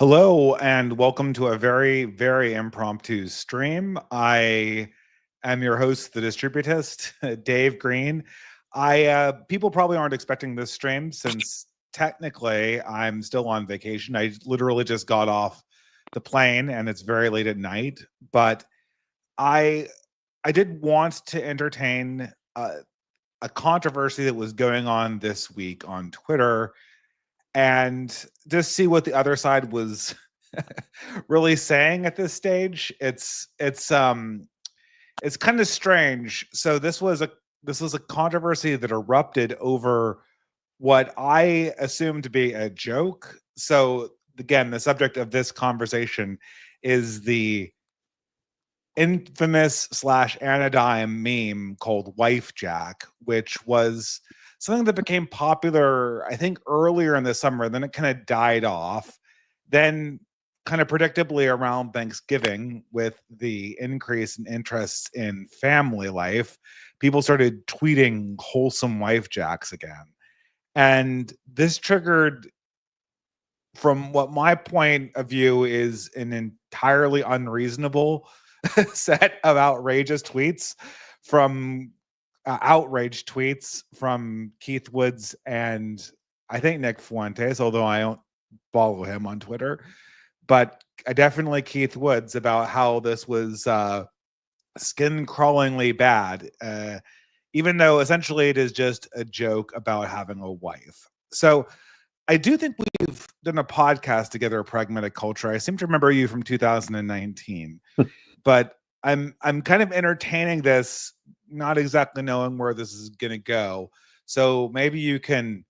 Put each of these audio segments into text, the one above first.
Hello and welcome to a very, very impromptu stream. I am your host, the distributist, Dave Green. People probably aren't expecting this stream since technically I'm still on vacation. I literally just got off the plane and it's very late at night. But I I did want to entertain a controversy that was going on this week on Twitter and just see what the other side was really saying at this stage. It's kind of strange. So this was a controversy that erupted over what I assumed to be a joke. So again, the subject of this conversation is the infamous slash anodyne meme called Wifejak, which was something that became popular, I think, earlier in the summer. Then it kind of died off. Then, kind of predictably, around Thanksgiving, with the increase in interest in family life, people started tweeting wholesome wife jacks again. And this triggered, from what my point of view is, an entirely unreasonable set of outrage tweets from Keith Woods and I think Nick Fuentes, although I don't follow him on Twitter, but definitely Keith Woods, about how this was skin crawlingly bad, even though essentially it is just a joke about having a wife. So I do think we've done a podcast together, Pragmatic Culture. I seem to remember you from 2019, but I'm kind of entertaining this, not exactly knowing where this is going to go. So maybe you can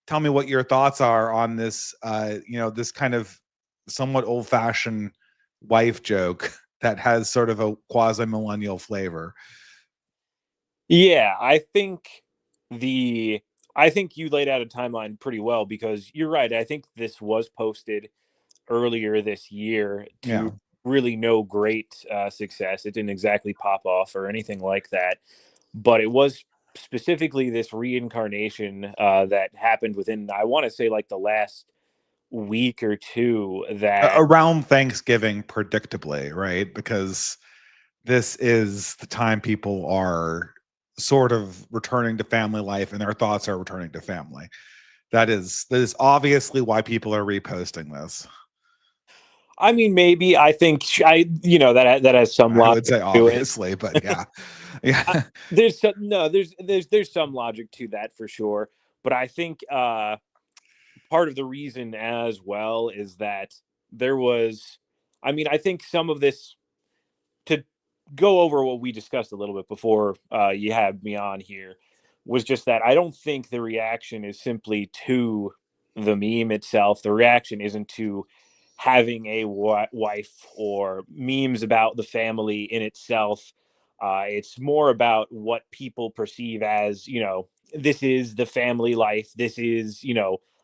tell me what your thoughts are on this, this kind of somewhat old-fashioned wife joke that has sort of a quasi-millennial flavor. Yeah, I think you laid out a timeline pretty well because you're right. I think this was posted earlier this year Yeah. to really no great success. It didn't exactly pop off or anything like that, but it was specifically this reincarnation that happened within, I want to say, like the last week or two that. Around Thanksgiving, predictably, right? Because this is the time people are sort of returning to family life and their thoughts are returning to family. That is obviously why people are reposting this. I mean, maybe I think that has some I would logic say to it. obviously, but yeah. Yeah. There's some, no, there's some logic to that for sure, but I think part of the reason as well is that there was, I mean, I think some of this, to go over what we discussed a little bit before you had me on here, was just that I don't think the reaction is simply to the meme itself. The reaction isn't to having a wife or memes about the family in itself. It's more about what people perceive as, this is the family life. This is,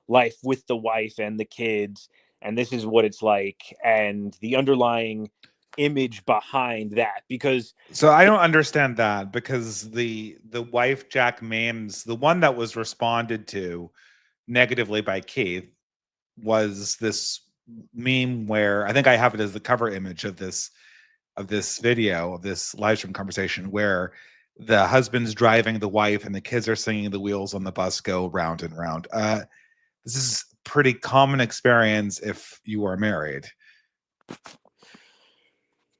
life with the wife and the kids. And this is what it's like. And the underlying image behind that, because So I don't understand that, because the wife Jack memes, the one that was responded to negatively by Keith, was this meme where I think I have it as the cover image of this video, of this live stream conversation, where the husband's driving the wife and the kids are singing "The Wheels on the Bus Go Round and Round." This is pretty common experience if you are married.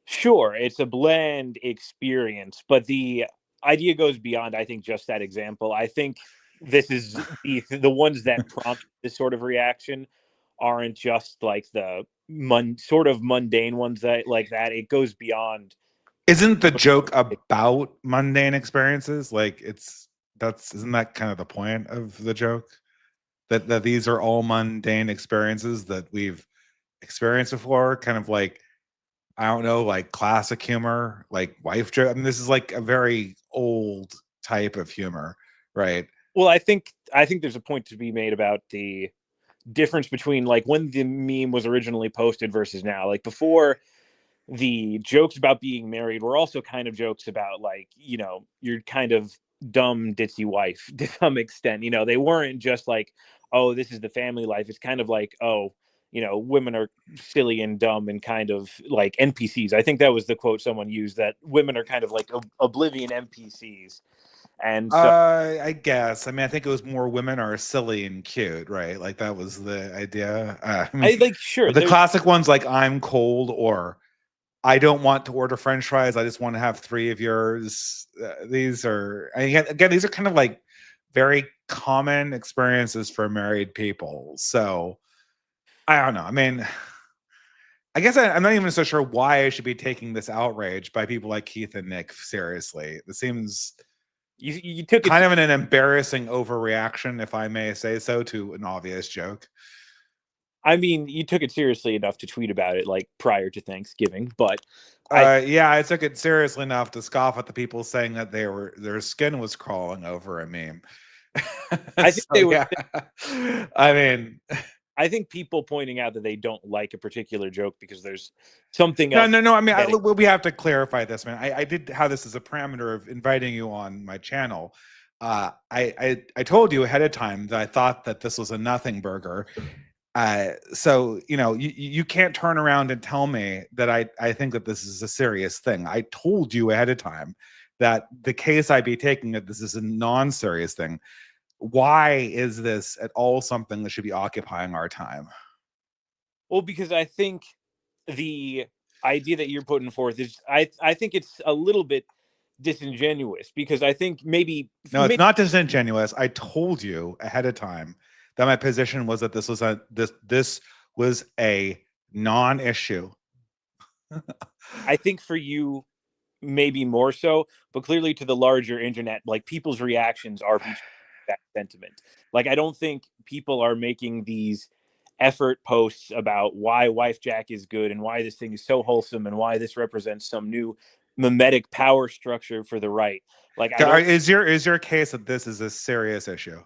sure, it's a blend experience, but the idea goes beyond, I think, just that example. I think this is the ones that prompt this sort of reaction aren't just like the sort of mundane ones that like that. It goes beyond. Isn't the joke about mundane experiences? Like, isn't that kind of the point of the joke? That these are all mundane experiences that we've experienced before, kind of like, I don't know, like classic humor, like wife joke. I mean, this is like a very old type of humor, right? Well, I think there's a point to be made about the difference between like when the meme was originally posted versus now. Like before, the jokes about being married were also kind of jokes about, like, your kind of dumb ditzy wife to some extent. They weren't just like, oh, this is the family life. It's kind of like, oh, women are silly and dumb and kind of like NPCs. I think that was the quote someone used, that women are kind of like oblivion NPCs. And so I guess. I mean, I think it was more women are silly and cute, right? Like that was the idea. I mean, sure, the classic ones like I'm cold or I don't want to order French fries. I just want to have 3 of yours. These are, again, these are kind of like very common experiences for married people. So I don't know. I mean, I guess I'm not even so sure why I should be taking this outrage by people like Keith and Nick seriously. It seems you took kind of an embarrassing overreaction, if I may say so, to an obvious joke. I mean, you took it seriously enough to tweet about it like prior to Thanksgiving, but yeah, I took it seriously enough to scoff at the people saying that their skin was crawling over a meme. I think they were. Yeah. I mean, I think people pointing out that they don't like a particular joke because there's something else. No. I mean, we have to clarify this, man. I did have this as a parameter of inviting you on my channel. I told you ahead of time that I thought that this was a nothing burger. So you can't turn around and tell me that I think that this is a serious thing. I told you ahead of time that the case I'd be taking that this is a non-serious thing. Why is this at all something that should be occupying our time? Well, because I think the idea that you're putting forth is, I think it's a little bit disingenuous, because I think maybe it's not disingenuous. I told you ahead of time that my position was that this was a non-issue. I think for you, maybe more so, but clearly to the larger internet, like, people's reactions are that sentiment. Like, I don't think people are making these effort posts about why Wifejak is good and why this thing is so wholesome and why this represents some new mimetic power structure for the right. Like, is your case that this is a serious issue?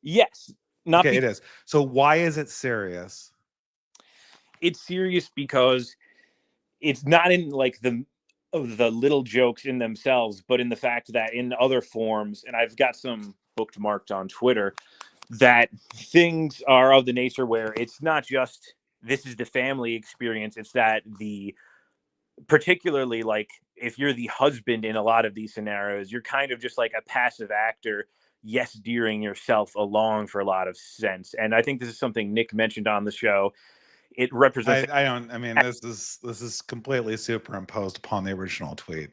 Yes. Not okay, it is. So why is it serious? It's serious because it's not in like the little jokes in themselves, but in the fact that in other forms, and I've got some bookmarked on Twitter, that things are of the nature where it's not just this is the family experience, it's that particularly like if you're the husband in a lot of these scenarios, you're kind of just like a passive actor, yes, deering yourself along for a lot of sense. And I think this is something Nick mentioned on the show. It represents. I mean, this is completely superimposed upon the original tweet.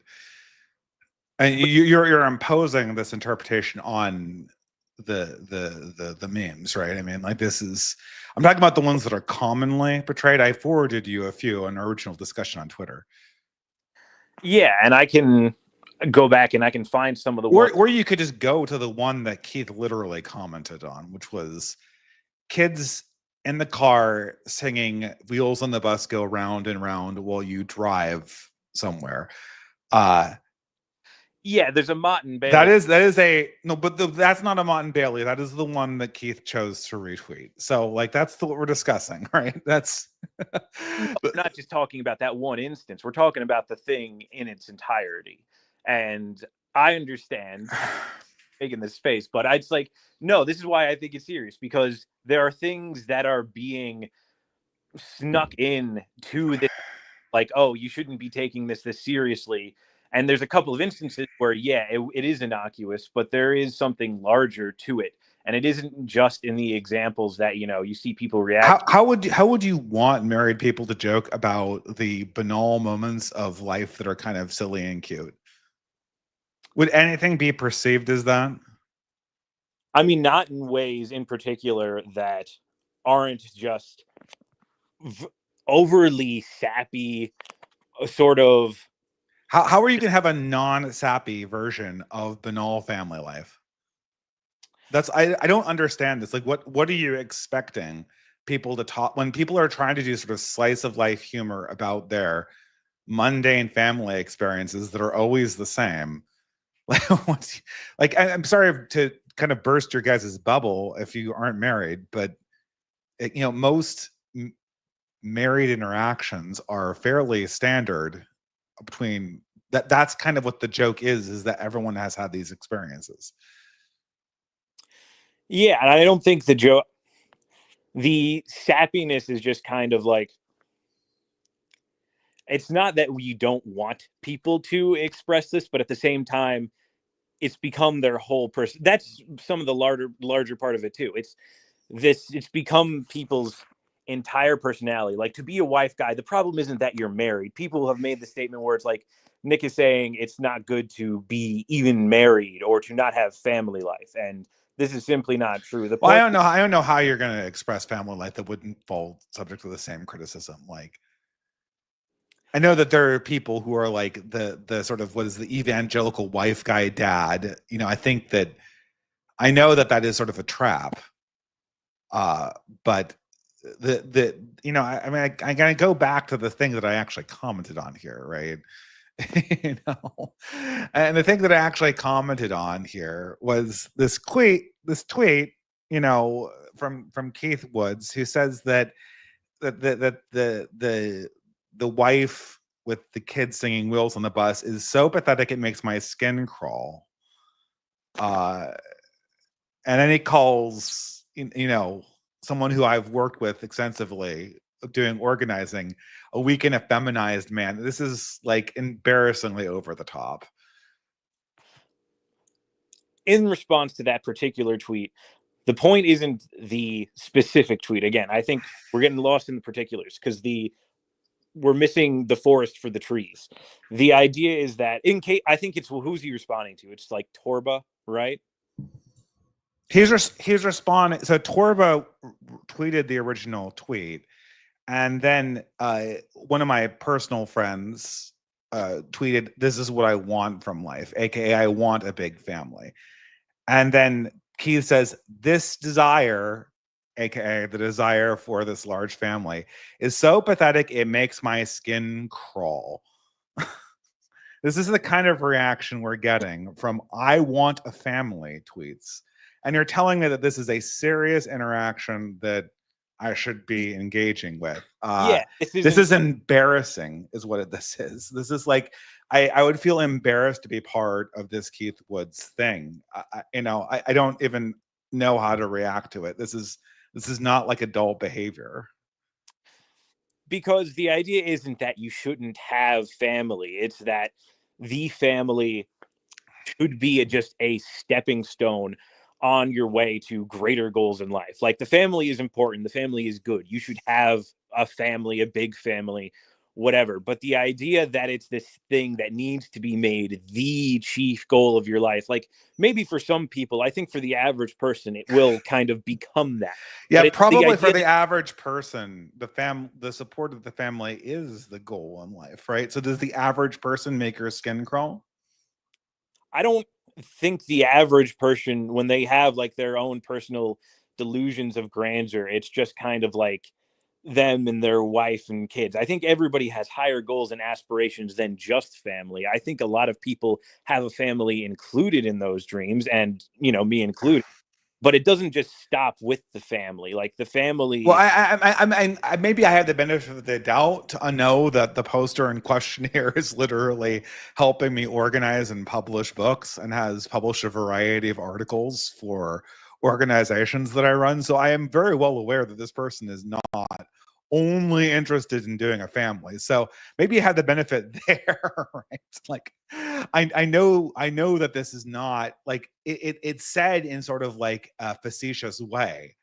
And you're imposing this interpretation on the memes, right? I mean, like I'm talking about the ones that are commonly portrayed. I forwarded you a few on original discussion on Twitter. Yeah, and I can go back and I can find some of the ones. Or you could just go to the one that Keith literally commented on, which was kids in the car singing "Wheels on the Bus Go Round and Round" while you drive somewhere. Yeah, there's a Mott and Bailey. That is a no, but that's not a Mott and Bailey. That is the one that Keith chose to retweet. So like that's what we're discussing, right? That's we're not just talking about that one instance. We're talking about the thing in its entirety. And I understand making this face, but it's like, no, this is why I think it's serious, because there are things that are being snuck in to this, like, oh, you shouldn't be taking this seriously. And there's a couple of instances where, yeah, it is innocuous, but there is something larger to it. And it isn't just in the examples that, you see people react. How would you want married people to joke about the banal moments of life that are kind of silly and cute? Would anything be perceived as that? I mean, not in ways in particular that aren't just overly sappy, sort of. How are you going to have a non-sappy version of banal family life? I don't understand this. Like, what are you expecting people to talk when people are trying to do sort of slice of life humor about their mundane family experiences that are always the same? Like, I'm sorry to kind of burst your guys' bubble if you aren't married, but most married interactions are fairly standard between that's kind of what the joke is that everyone has had these experiences. Yeah, and I don't think the joke, the sappiness is just kind of like, it's not that we don't want people to express this, but at the same time, it's become their whole person. That's some of the larger part of it too. It's become people's entire personality. Like, to be a wife guy, the problem isn't that you're married. People have made the statement where it's like Nick is saying it's not good to be even married or to not have family life, and this is simply not true. The Well, point I don't know how you're going to express family life that wouldn't fall subject to the same criticism. Like, I know that there are people who are like the sort of, what is the evangelical wife guy dad. You know, I know that is sort of a trap. But you know, I mean, I gotta go back to the thing that I actually commented on here, right? You know, and the thing that I actually commented on here was this tweet, you know, from Keith Woods, who says that the wife with the kids singing "Wheels on the Bus" is so pathetic it makes my skin crawl. And then he calls, you know, someone who I've worked with extensively doing organizing a weak and effeminized man. This is like embarrassingly over the top. In response to that particular tweet, the point isn't the specific tweet. Again, I think we're getting lost in the particulars because we're missing the forest for the trees. The idea is that in case, I think it's, well, who's he responding to? It's like Torba, right? He's responding. So Torba tweeted the original tweet, and then one of my personal friends tweeted, "This is what I want from life," aka I want a big family. And then Keith says, "This desire," aka the desire for this large family, "is so pathetic it makes my skin crawl." This is the kind of reaction we're getting from "I want a family" tweets. And you're telling me that this is a serious interaction that I should be engaging with. Yeah, this is embarrassing, is what this is. This is like, I would feel embarrassed to be part of this Keith Woods thing. You know, I don't even know how to react to it. This is not like adult behavior. Because the idea isn't that you shouldn't have family. It's that the family should be just a stepping stone on your way to greater goals in life. Like, the family is important. The family is good. You should have a family, a big family, whatever. But the idea that it's this thing that needs to be made the chief goal of your life, like, maybe for some people, I think for the average person, it will kind of become that. Yeah, probably for the average person, the support of the family is the goal in life, right? So does the average person make your skin crawl? I don't think the average person, when they have like their own personal delusions of grandeur, it's just kind of like them and their wife and kids. I think everybody has higher goals and aspirations than just family. I think a lot of people have a family included in those dreams, and, you know, me included. But it doesn't just stop with the family. Like, the family. Well, I maybe I have the benefit of the doubt to know that the poster in question here is literally helping me organize and publish books, and has published a variety of articles for organizations that I run. So I am very well aware that this person is not only interested in doing a family. So maybe you have the benefit there, right? Like, I know that this is not like it's said in sort of like a facetious way.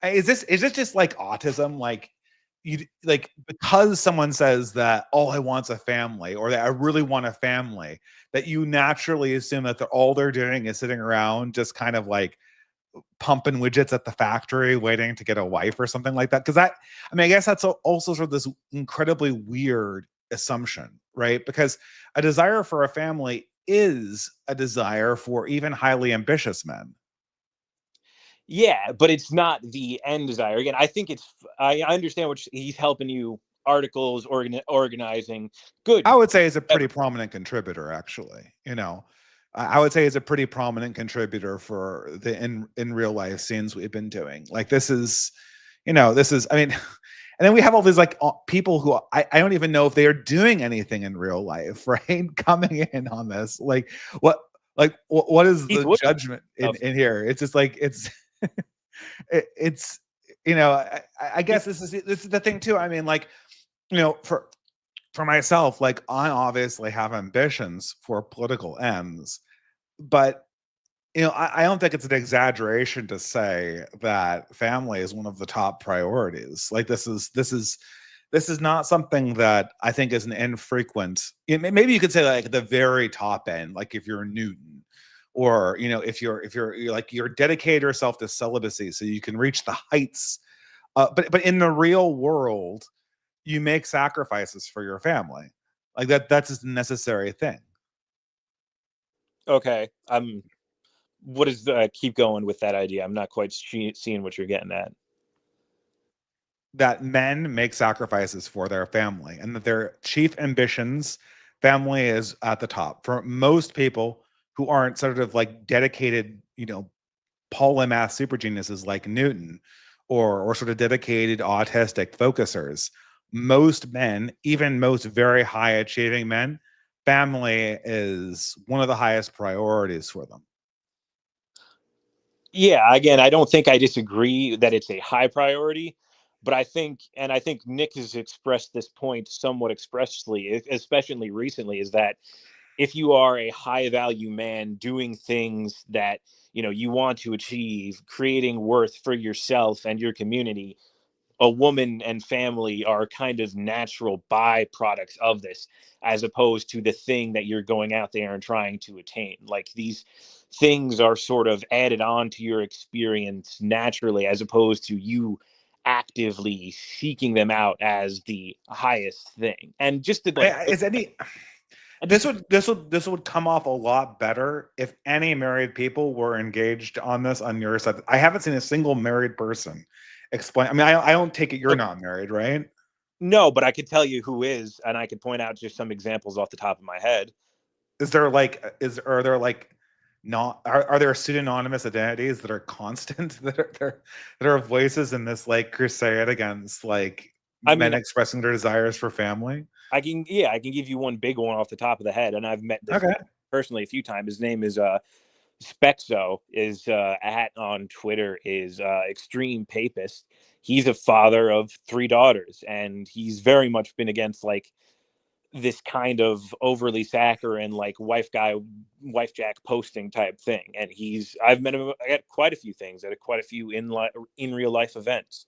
Is this just like autism? Like, you like, because someone says that all I want's a family, or that I really want a family, that you naturally assume that all they're doing is sitting around just kind of like pumping widgets at the factory waiting to get a wife or something like that? Because I mean, I guess that's also sort of this incredibly weird assumption, right? Because a desire for a family is a desire for even highly ambitious men. Yeah, but it's not the end desire. Again, I think I understand what he's helping you, articles, organizing. Good. I would say is a pretty prominent contributor, actually. You know, I would say is a pretty prominent contributor for the in real life scenes we've been doing. Like, this is, you know, this is, I mean, and then we have all these like people who I don't even know if they are doing anything in real life, right? Coming in on this, like, what is the judgment in here? It's just like, it's I guess this is the thing too. I mean, like, for myself, like, I obviously have ambitions for political ends, but I don't think it's an exaggeration to say that family is one of the top priorities. Like, this is not something that I think is an infrequent. Maybe you could say, like, the very top end, like if you're Newton, or if you're like, you're dedicate yourself to celibacy so you can reach the heights. But in the real world, you make sacrifices for your family. Like, that's a necessary thing. Okay. What is keep going with that idea? I'm not quite seeing what you're getting at. That men make sacrifices for their family, and that their chief ambitions, family is at the top for most people who aren't sort of like dedicated, polymath super geniuses like Newton, or sort of dedicated autistic focusers. Most men, even most very high achieving men, family is one of the highest priorities for them. Yeah, again, I don't think I disagree that it's a high priority, but I think Nick has expressed this point somewhat expressly, especially recently, is that if you are a high value man doing things that you want to achieve, creating worth for yourself and your community, a woman and family are kind of natural byproducts of this, as opposed to the thing that you're going out there and trying to attain. Like, these things are sort of added on to your experience naturally, as opposed to you actively seeking them out as the highest thing. And just to like, Is any this would come off a lot better if any married people were engaged on this on your side. I haven't seen a single married person explain. I mean, I don't take it you're not married, right? no, but I could tell you who is, and I could point out just some examples off the top of my head. Is there like are there like not are there pseudonymous identities that are constant that are voices in this like crusade against like I men mean, expressing their desires for family? I can give you one big one off the top of the head, and I've met this Okay. personally a few times. His name is Spexo. Is at on Twitter is extreme papist. He's a father of 3 daughters, and he's very much been against like this kind of overly saccharine like wifejak posting type thing. And I've met him at quite a few things, at quite a few in real life events.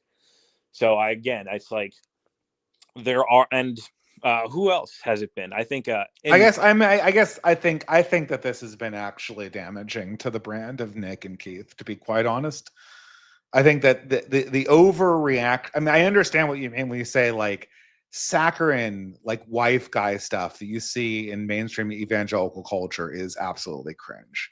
So it's like there are, and who else has it been? I think I think that this has been actually damaging to the brand of Nick and Keith, to be quite honest. I think that the overreact. I mean, I understand what you mean when you say like saccharine, like wife guy stuff that you see in mainstream evangelical culture is absolutely cringe.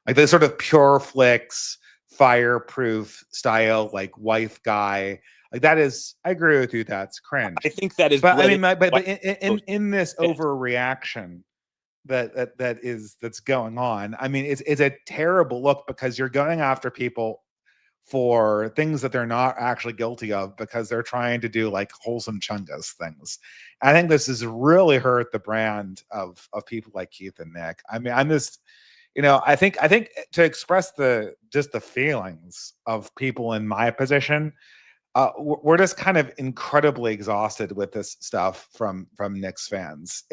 Like the sort of pure flicks, fireproof style, like wife guy, like that is. I agree with you. That's cringe. I think that is. But I mean, but in this overreaction that's going on, I mean, it's a terrible look, because you're going after people for things that they're not actually guilty of, because they're trying to do like wholesome chungus things. I think this has really hurt the brand of people like Keith and Nick. I mean, I'm just, I think to express the feelings of people in my position, we're just kind of incredibly exhausted with this stuff from Knicks fans.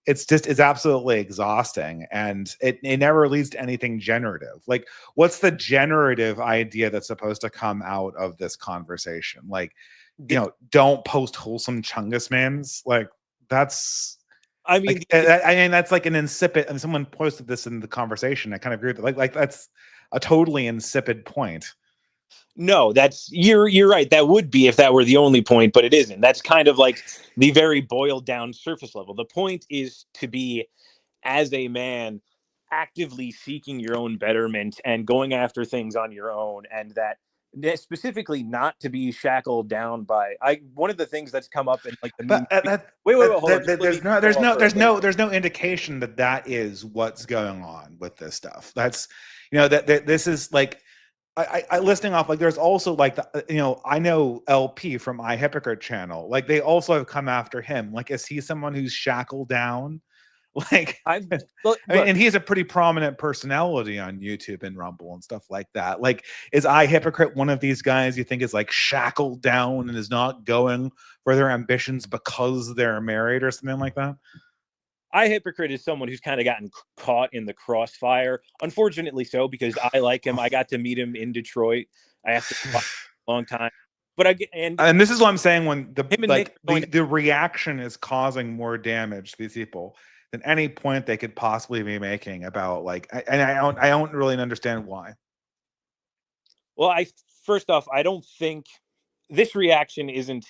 It's absolutely exhausting, and it never leads to anything generative. Like, what's the generative idea that's supposed to come out of this conversation? Like, don't post wholesome chungus memes. Like, that's. I mean, that's like an insipid. And someone posted this in the conversation. I kind of agree with it. Like that's a totally insipid point. No, you're right. That would be if that were the only point, but it isn't. That's kind of like the very boiled down surface level. The point is to be, as a man, actively seeking your own betterment and going after things on your own, and that specifically not to be shackled down by one of the things that's come up in like the but wait, hold on. There's no indication that is what's going on with this stuff. That's that this is like. I listing off, like, there's also like I know LP from iHypocrite channel, like they also have come after him. Like, is he someone who's shackled down Like, look, and he's a pretty prominent personality on YouTube and Rumble and stuff like that. Like, is I Hypocrite one of these guys you think is like shackled down and is not going for their ambitions because they're married or something like that? I Hypocrite is someone who's kind of gotten caught in the crossfire. Unfortunately so, because I like him. I got to meet him in Detroit. I asked him a long time. But and this is what I'm saying, when the reaction is causing more damage to these people than any point they could possibly be making about, like, and I don't really understand why. Well, first off, I don't think this reaction isn't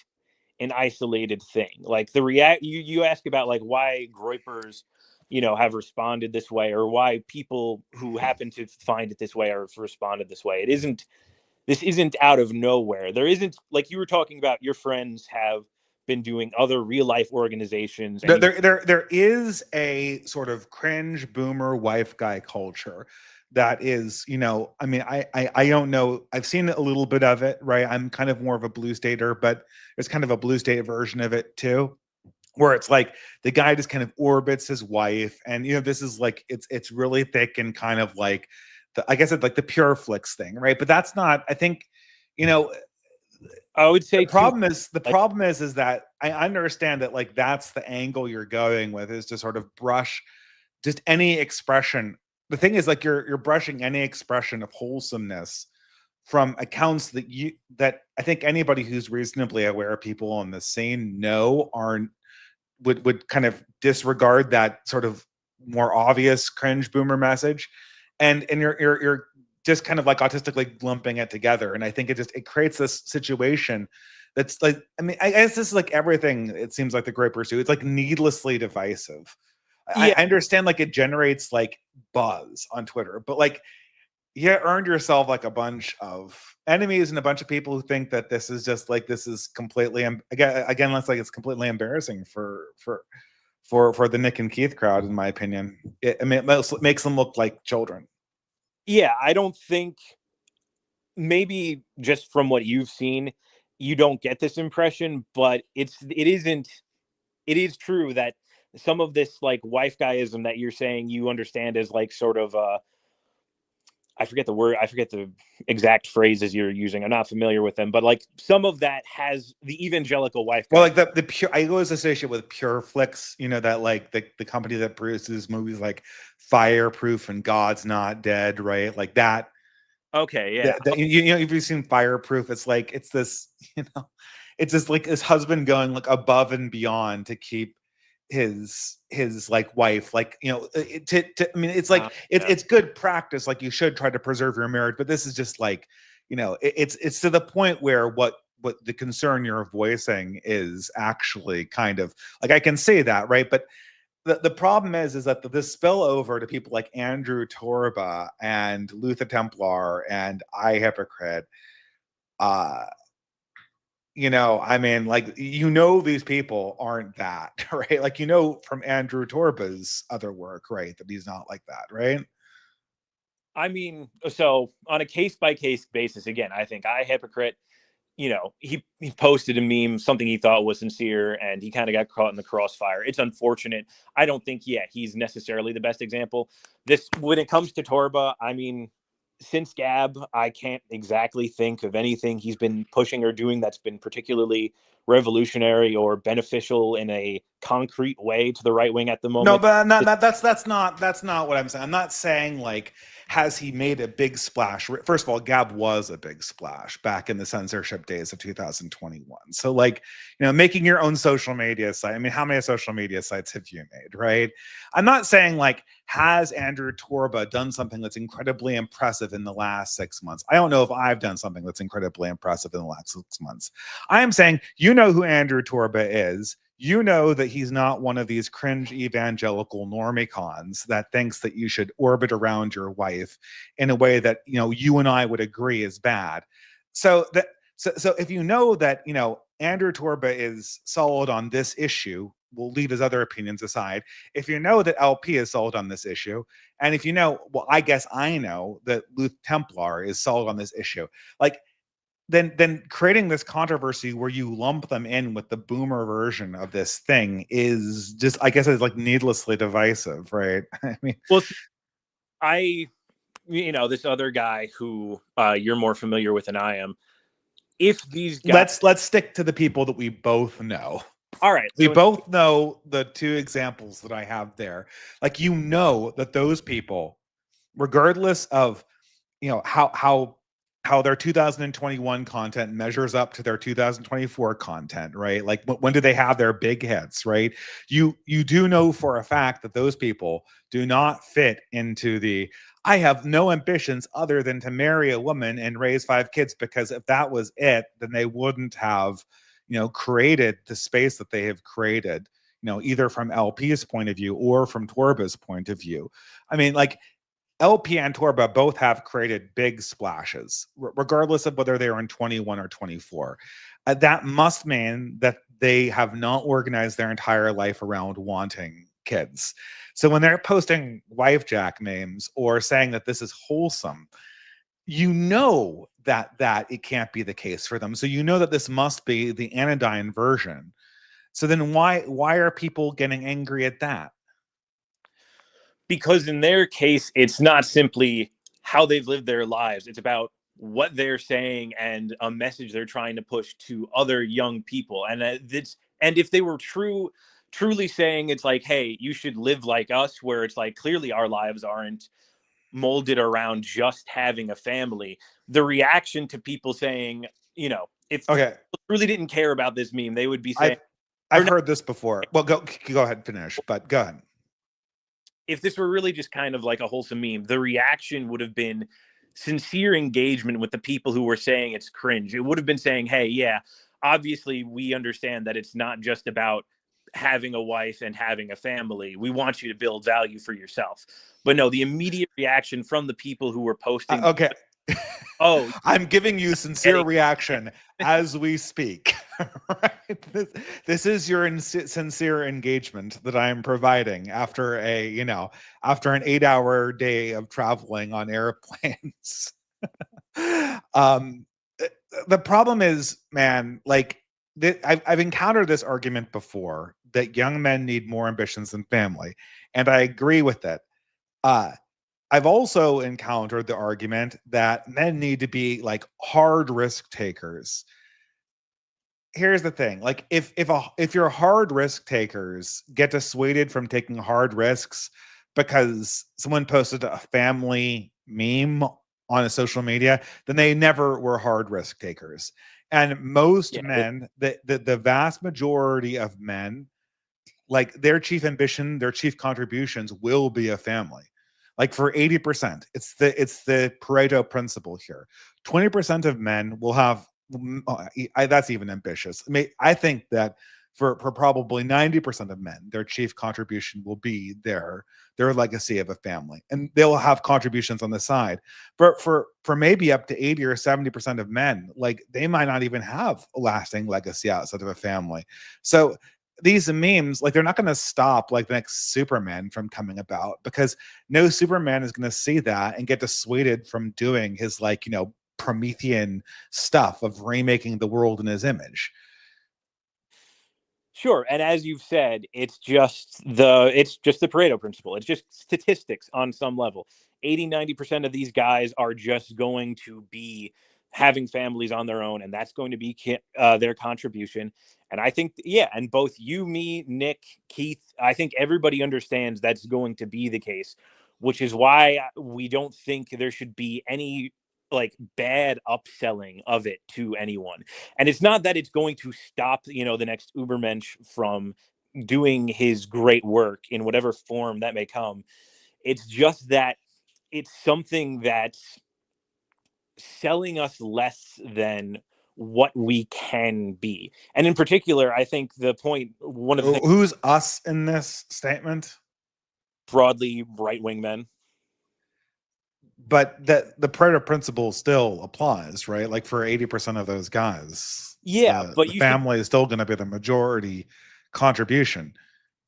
an isolated thing. Like you ask about like why groypers, have responded this way, or why people who happen to find it this way are responded this way. This isn't out of nowhere. There isn't, like you were talking about, your friends have been doing other real life organizations. There is a sort of cringe boomer wife guy culture that is, I mean, I don't know. I've seen a little bit of it, right? I'm kind of more of a blue stater, but there's kind of a blue state version of it too, where it's like the guy just kind of orbits his wife, and this is like it's really thick and kind of like I guess it's like the pure flicks thing, right? But that's not, I think, I would say the problem is that I understand that, like, that's the angle you're going with, is to sort of brush just any expression. The thing is, like, you're brushing any expression of wholesomeness from accounts that I think anybody who's reasonably aware of people on the scene would kind of disregard that sort of more obvious cringe boomer message, and you're just kind of like autistically lumping it together. And I think it creates this situation that's like, I mean, I guess this is like everything it seems like the groypers do. It's like needlessly divisive. Yeah. I understand, like, it generates like buzz on Twitter, but like, you earned yourself like a bunch of enemies and a bunch of people who think that this is just like, this is completely, again, it's like it's completely embarrassing for the Nick and Keith crowd, in my opinion. I mean, it makes them look like children. Yeah, I don't think, maybe just from what you've seen, you don't get this impression, but it is true that some of this like wife guyism that you're saying you understand as like sort of I forget the exact phrases you're using. I'm not familiar with them, but like some of that has the evangelical wife guy. Well, like the pure, I always associate with Pure Flicks, that like the company that produces movies like Fireproof and God's Not Dead, right? Like that. Okay, yeah. If you've seen Fireproof, it's like, it's this, it's just like his husband going like above and beyond to keep his like wife, like, I mean, it's like it's good practice, like you should try to preserve your marriage, but this is just like, it's to the point where what the concern you're voicing is actually kind of like, I can say that, right? But the problem is that this spill over to people like Andrew Torba and Luther Templar and I Hypocrite, I mean, like, these people aren't that, right? Like, from Andrew Torba's other work, right, that he's not like that, right? I mean, so on a case by case basis, again, I think I Hypocrite, he posted a meme, something he thought was sincere, and he kind of got caught in the crossfire. It's unfortunate. I don't think, he's necessarily the best example. When it comes to Torba, I mean, since Gab, I can't exactly think of anything he's been pushing or doing that's been particularly revolutionary or beneficial in a concrete way to the right wing at the moment. No, but that's not what I'm saying. I'm not saying, like, has he made a big splash? First of all, Gab was a big splash back in the censorship days of 2021. So, like, making your own social media site. I mean, how many social media sites have you made, right? I'm not saying, like, has Andrew Torba done something that's incredibly impressive in the last 6 months? I don't know if I've done something that's incredibly impressive in the last 6 months. I am saying, who Andrew Torba is. That he's not one of these cringe evangelical normicons that thinks that you should orbit around your wife in a way that, you and I would agree is bad. So if that, Andrew Torba is solid on this issue, we'll leave his other opinions aside. If that LP is solid on this issue, and if well, I guess I know that Luther Templar is solid on this issue. Like, then creating this controversy where you lump them in with the boomer version of this thing is just, I guess, it's like needlessly divisive, right? I mean, well, this other guy who you're more familiar with than I am. If these guys, let's stick to the people that we both know. All right, we both know the two examples that I have there. Like, that those people, regardless of how their 2021 content measures up to their 2024 content, right? Like, when do they have their big hits, right? You do know for a fact that those people do not fit into the I have no ambitions other than to marry a woman and raise 5 kids, because if that was it, then they wouldn't have created the space that they have created, either from LP's point of view or from Torba's point of view. I mean, like, LP and Torba both have created big splashes, regardless of whether they are in 21 or 24. That must mean that they have not organized their entire life around wanting kids. So when they're posting Wifejak memes or saying that this is wholesome, that it can't be the case for them. So that this must be the anodyne version. So then why are people getting angry at that? Because in their case, it's not simply how they've lived their lives. It's about what they're saying and a message they're trying to push to other young people. And if they were truly saying it's like, hey, you should live like us, where it's like, clearly our lives aren't molded around just having a family. The reaction to people saying, if people really didn't care about this meme, they would be saying, I've heard this before. Well, go ahead, finish, but go ahead. If this were really just kind of like a wholesome meme, the reaction would have been sincere engagement with the people who were saying it's cringe. It would have been saying, hey, yeah, obviously we understand that it's not just about having a wife and having a family. We want you to build value for yourself. But no, the immediate reaction from the people who were posting. Okay. Oh, I'm giving you sincere reaction as we speak. Right? This is your sincere engagement that I'm providing after after an 8-hour day of traveling on airplanes. The problem is, man, like, I've encountered this argument before, that young men need more ambitions than family, and I agree with it. I've also encountered the argument that men need to be like hard risk takers. Here's the thing: like, if your hard risk takers get dissuaded from taking hard risks because someone posted a family meme on a social media, then they never were hard risk takers. And most men, the vast majority of men, like, their chief ambition, their chief contributions will be a family. Like, for 80%, it's the Pareto principle here. 20% of men will have, that's even ambitious. I mean, I think that for probably 90% of men, their chief contribution will be their legacy of a family, and they'll have contributions on the side. But for maybe up to 80 or 70% of men, like, they might not even have a lasting legacy outside of a family. So these memes, like, they're not going to stop like the next Superman from coming about, because no Superman is going to see that and get dissuaded from doing his, like, Promethean stuff of remaking the world in his image. Sure, and as you've said, it's just the Pareto principle. It's just statistics on some level. 80-90% of these guys are just going to be having families on their own, and that's going to be their contribution. And I think, and both you, me, Nick, Keith, I think everybody understands that's going to be the case, which is why we don't think there should be any like bad upselling of it to anyone. And it's not that it's going to stop, the next Ubermensch from doing his great work in whatever form that may come. It's just that it's something that's selling us less than what we can be. And in particular, I think one of the things, who's us in this statement? Broadly right-wing men. But the Pareto principle still applies, right? Like, for 80% of those guys, but the family is still going to be the majority contribution.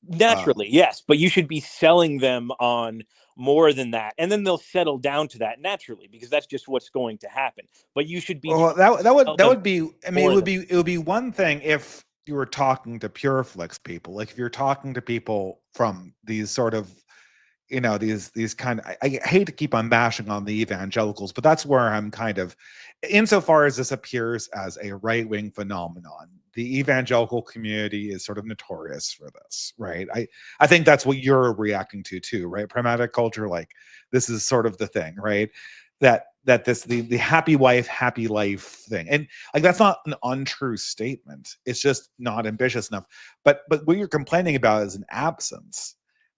Naturally, yes, but you should be selling them on more than that, and then they'll settle down to that naturally because that's just what's going to happen. But you should be Well, that would be. I mean, it would be one thing if you were talking to pure flicks people, like if you're talking to people from these sort of, these kind of. I hate to keep on bashing on the evangelicals, but that's where I'm kind of, insofar as this appears as a right wing phenomenon. The evangelical community is sort of notorious for this, right? I think that's what you're reacting to too, right? Pragmatic culture, like this is sort of the thing, right? That this the happy wife, happy life thing, and like that's not an untrue statement. It's just not ambitious enough. But what you're complaining about is an absence.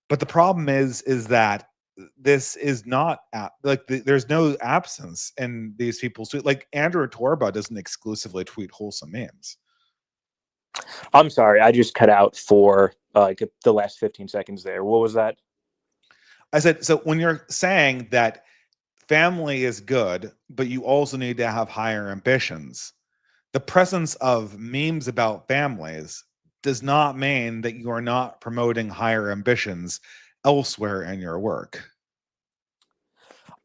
But the problem is that this is not there's no absence in these people's tweet. Like Andrew Torba doesn't exclusively tweet wholesome memes. I'm sorry, I just cut out for like the last 15 seconds there. What was that? I said, so when you're saying that family is good, but you also need to have higher ambitions, the presence of memes about families does not mean that you are not promoting higher ambitions elsewhere in your work.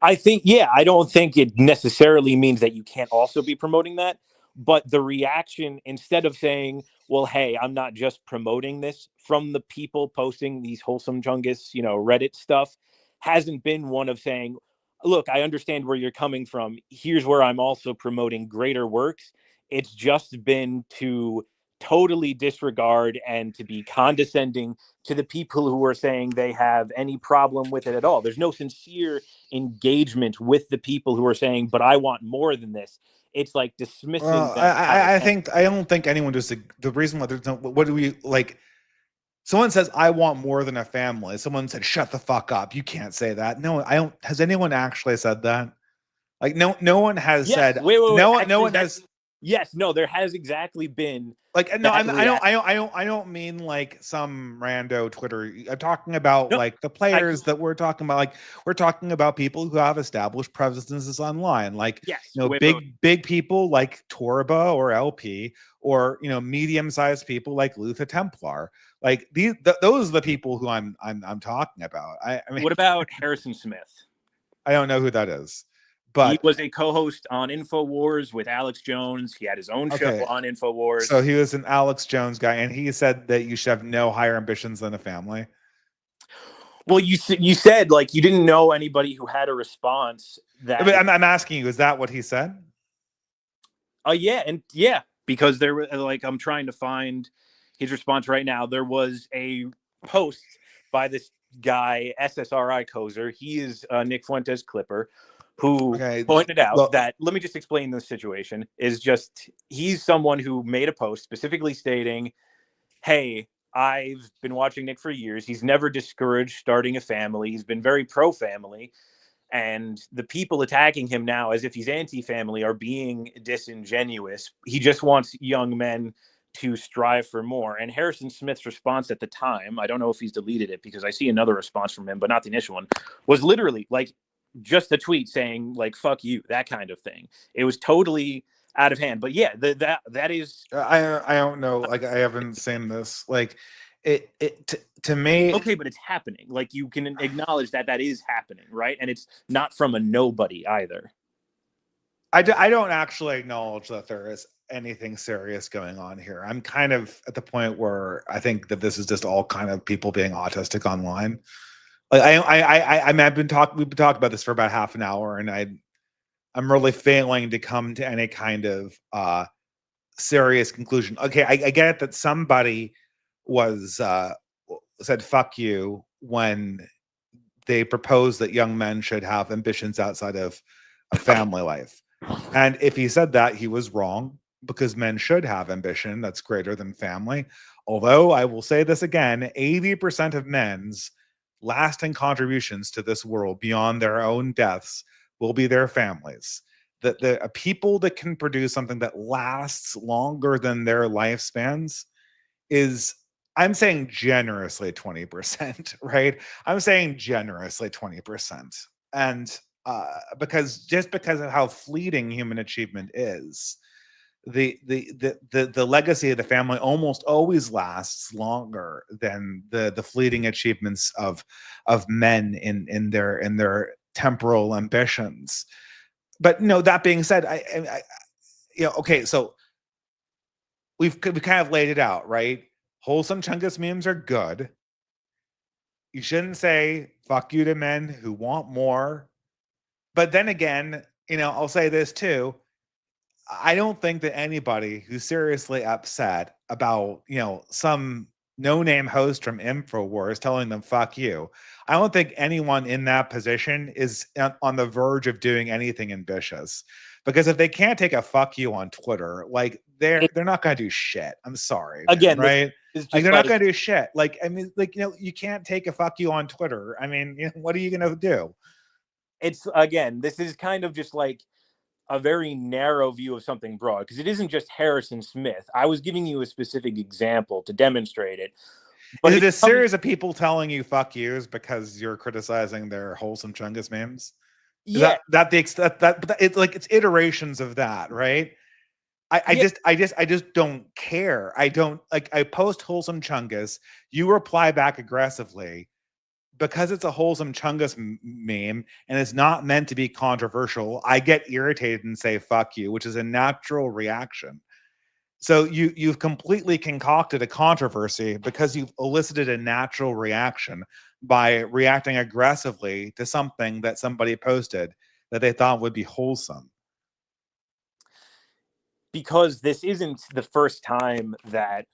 I think, I don't think it necessarily means that you can't also be promoting that. But the reaction, instead of saying, well, hey, I'm not just promoting this from the people posting these wholesome chungus, Reddit stuff, hasn't been one of saying, look, I understand where you're coming from. Here's where I'm also promoting greater works. It's just been to totally disregard and to be condescending to the people who are saying they have any problem with it at all. There's no sincere engagement with the people who are saying, but I want more than this. It's like dismissing them. I don't think anyone just, the reason why there's no, what do we like? Someone says, I want more than a family. Someone said, shut the fuck up. You can't say that. No, I don't. Has anyone actually said that? Like, no one has said, no one has. Yes, no, there has exactly been. Like, no, I don't mean like some rando Twitter. I'm talking about like the players that we're talking about. Like, we're talking about people who have established presences online. Like, big people like Torba or LP, or medium-sized people like Luther Templar. Like those are the people who I'm talking about. I mean, what about Harrison Smith? I don't know who that is. But he was a co-host on InfoWars with Alex Jones. He had his own show on InfoWars. So he was an Alex Jones guy, and he said that you should have no higher ambitions than a family. Well, you said like you didn't know anybody who had a response. That I'm asking you, is that what he said? Yeah, because there were like, I'm trying to find his response right now. There was a post by this guy SSRI Kozer. He is Nick Fuentes Clipper, who pointed out that, let me just explain the situation, is just he's someone who made a post specifically stating, hey, I've been watching Nick for years. He's never discouraged starting a family. He's been very pro-family. And the people attacking him now as if he's anti-family are being disingenuous. He just wants young men to strive for more. And Harrison Smith's response at the time, I don't know if he's deleted it because I see another response from him, but not the initial one, was literally like just a tweet saying like, fuck you, that kind of thing. It was totally out of hand. But yeah, that is. I don't know. Like, I haven't seen this. Like, to me. Okay, but it's happening. Like, you can acknowledge that is happening, right? And it's not from a nobody either. I don't actually acknowledge that there is anything serious going on here. I'm kind of at the point where I think that this is just all kind of people being autistic online. Like, we've been talking about this for about half an hour, and I'm really failing to come to any kind of serious conclusion. Okay, I get it that somebody was said fuck you when they proposed that young men should have ambitions outside of a family life. And if he said that, he was wrong, because men should have ambition that's greater than family. Although I will say this again, 80% of men's lasting contributions to this world beyond their own deaths will be their families. The people that can produce something that lasts longer than their lifespans is, I'm saying generously 20%, right? I'm saying generously 20%. And because of how fleeting human achievement is, the legacy of the family almost always lasts longer than the fleeting achievements of men in their temporal ambitions. But no, that being said, I okay, so we kind of laid it out, right? Wholesome Chungus memes are good. You shouldn't say fuck you to men who want more. But then again, I'll say this too. I don't think that anybody who's seriously upset about, some no-name host from InfoWars telling them fuck you. I don't think anyone in that position is on the verge of doing anything ambitious. Because if they can't take a fuck you on Twitter, like they're not gonna do shit. I'm sorry, man, Again, right? this is Like just they're not gonna do shit. Like, I mean, like, you can't take a fuck you on Twitter. I mean, what are you gonna do? It's again, this is kind of just like a very narrow view of something broad, because it isn't just Harrison Smith. I was giving you a specific example to demonstrate it. But is it a series of people telling you fuck yous because you're criticizing their wholesome Chungus memes? Yeah, that it's like it's iterations of that, right? I just don't care. I don't like. I post wholesome Chungus. You reply back aggressively because it's a wholesome Chungus meme and it's not meant to be controversial. I get irritated and say fuck you, which is a natural reaction. So you've completely concocted a controversy because you've elicited a natural reaction by reacting aggressively to something that somebody posted that they thought would be wholesome. Because this isn't the first time that,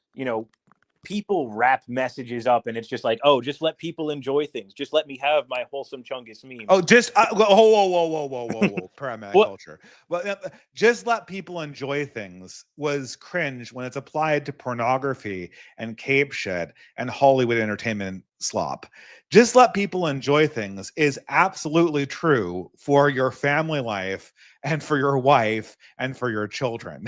people wrap messages up and it's just like, oh, just let people enjoy things. Just let me have my wholesome Chungus meme. Oh, just whoa, paramedic culture. Well, just let people enjoy things was cringe when it's applied to pornography and cape shed and Hollywood entertainment slop. Just let people enjoy things is absolutely true for your family life and for your wife and for your children.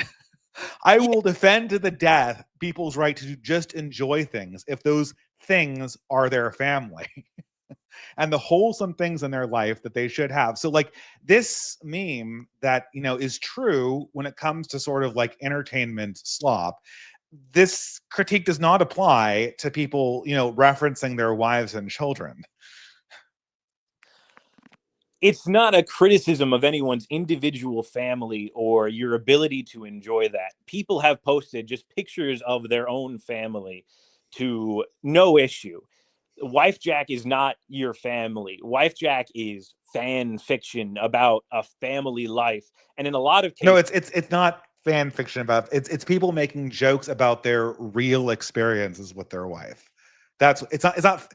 I will defend to the death people's right to just enjoy things if those things are their family and the wholesome things in their life that they should have. So like this meme that, is true when it comes to sort of like entertainment slop. This critique does not apply to people, referencing their wives and children. It's not a criticism of anyone's individual family or your ability to enjoy that. People have posted just pictures of their own family to no issue. Wifejak is not your family. Wifejak is fan fiction about a family life. And in a lot of cases, no, it's not fan fiction about it's people making jokes about their real experiences with their wife. It's not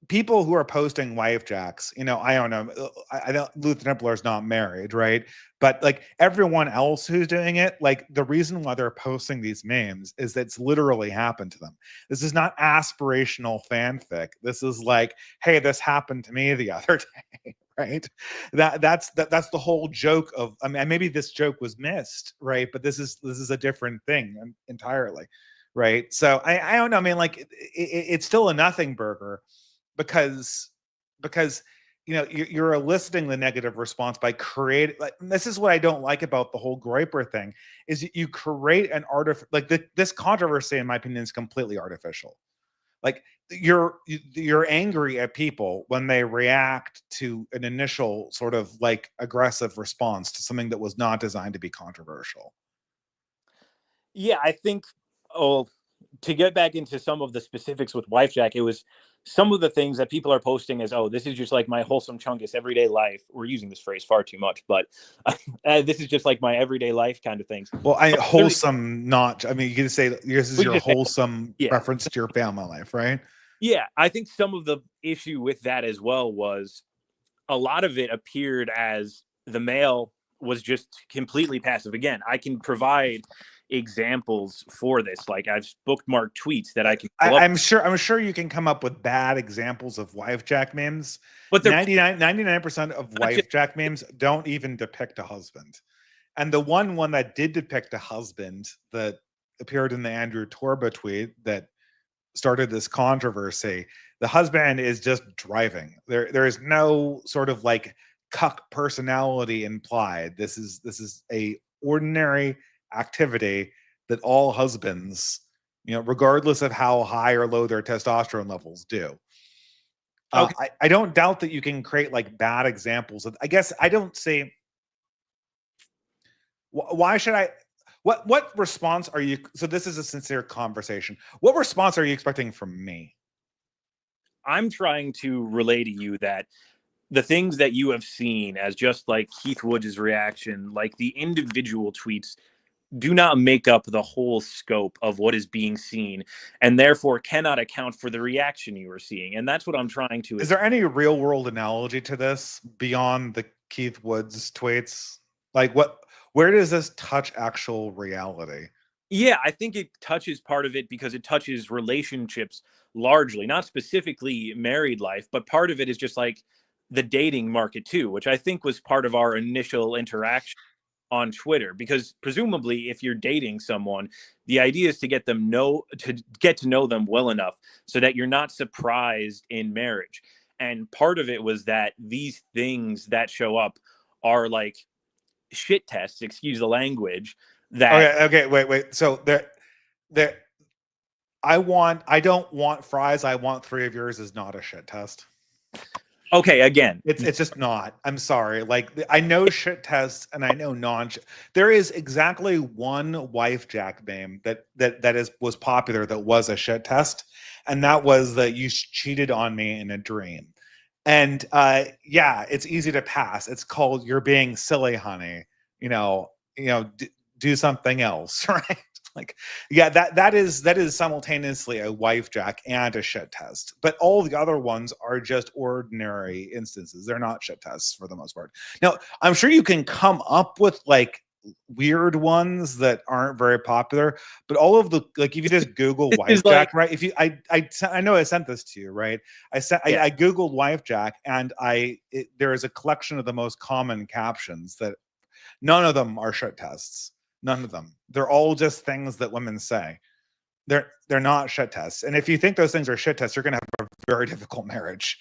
people who are posting Wifejaks. I don't know. I don't. Luther Templar is not married, right? But like everyone else who's doing it, like the reason why they're posting these memes is that it's literally happened to them. This is not aspirational fanfic. This is like, hey, this happened to me the other day, right? That's the whole joke of. I mean, maybe this joke was missed, right? But this is a different thing entirely. Right. So I don't know. I mean, like it's still a nothing burger because you're eliciting the negative response by creating. Like, this is what I don't like about the whole groyper thing is you create an this controversy, in my opinion, is completely artificial. Like you're angry at people when they react to an initial sort of like aggressive response to something that was not designed to be controversial. Yeah, I think, to get back into some of the specifics with Wifejak, it was some of the things that people are posting as, oh, this is just like my wholesome Chungus everyday life. We're using this phrase far too much, but this is just like my everyday life kind of things. Well, wholesome, not. I mean, you can say this is your wholesome reference to your family life, right? Yeah, I think some of the issue with that as well was a lot of it appeared as the male was just completely passive. Again, I can provide examples for this. Like I've bookmarked tweets that I can. I'm sure you can come up with bad examples of Wifejak memes. But 99% of Wifejak memes don't even depict a husband. And the one that did depict a husband that appeared in the Andrew Torba tweet that started this controversy, the husband is just driving. There is no sort of like cuck personality implied. This is a ordinary activity that all husbands, regardless of how high or low their testosterone levels, do. Okay. I don't doubt that you can create like bad examples of, I guess I don't say, why should I, what response are you, so this is a sincere conversation. What response are you expecting from me? I'm trying to relay to you that the things that you have seen as just like Keith Woods' reaction, like the individual tweets, do not make up the whole scope of what is being seen, and therefore cannot account for the reaction you are seeing. And that's what I'm trying to. Is there any real world analogy to this beyond the Keith Woods tweets? Like where does this touch actual reality? Yeah, I think it touches part of it because it touches relationships largely, not specifically married life, but part of it is just like the dating market too, which I think was part of our initial interaction on Twitter. Because presumably, if you're dating someone, the idea is to get to know them well enough so that you're not surprised in marriage. And part of it was that these things that show up are like shit tests, excuse the language, that Okay, wait. So there I don't want fries, I want three of yours is not a shit test. okay, again, It's just not. I'm sorry. Like I know shit tests and I know non. There is exactly one Wifejak name that was popular that was a shit test, and that was that you cheated on me in a dream. And yeah, it's easy to pass. It's called "You're being silly, honey." Do something else, right? Like, yeah, that is simultaneously a Wifejak and a shit test. But all the other ones are just ordinary instances. They're not shit tests for the most part. Now, I'm sure you can come up with like weird ones that aren't very popular, but all of the, like, if you just Google Wifejak, like, right? If you I know I sent this to you, right? I Googled Wifejak, and there is a collection of the most common captions that none of them are shit tests. None of them. They're all just things that women say. They're not shit tests. And if you think those things are shit tests, you're going to have a very difficult marriage.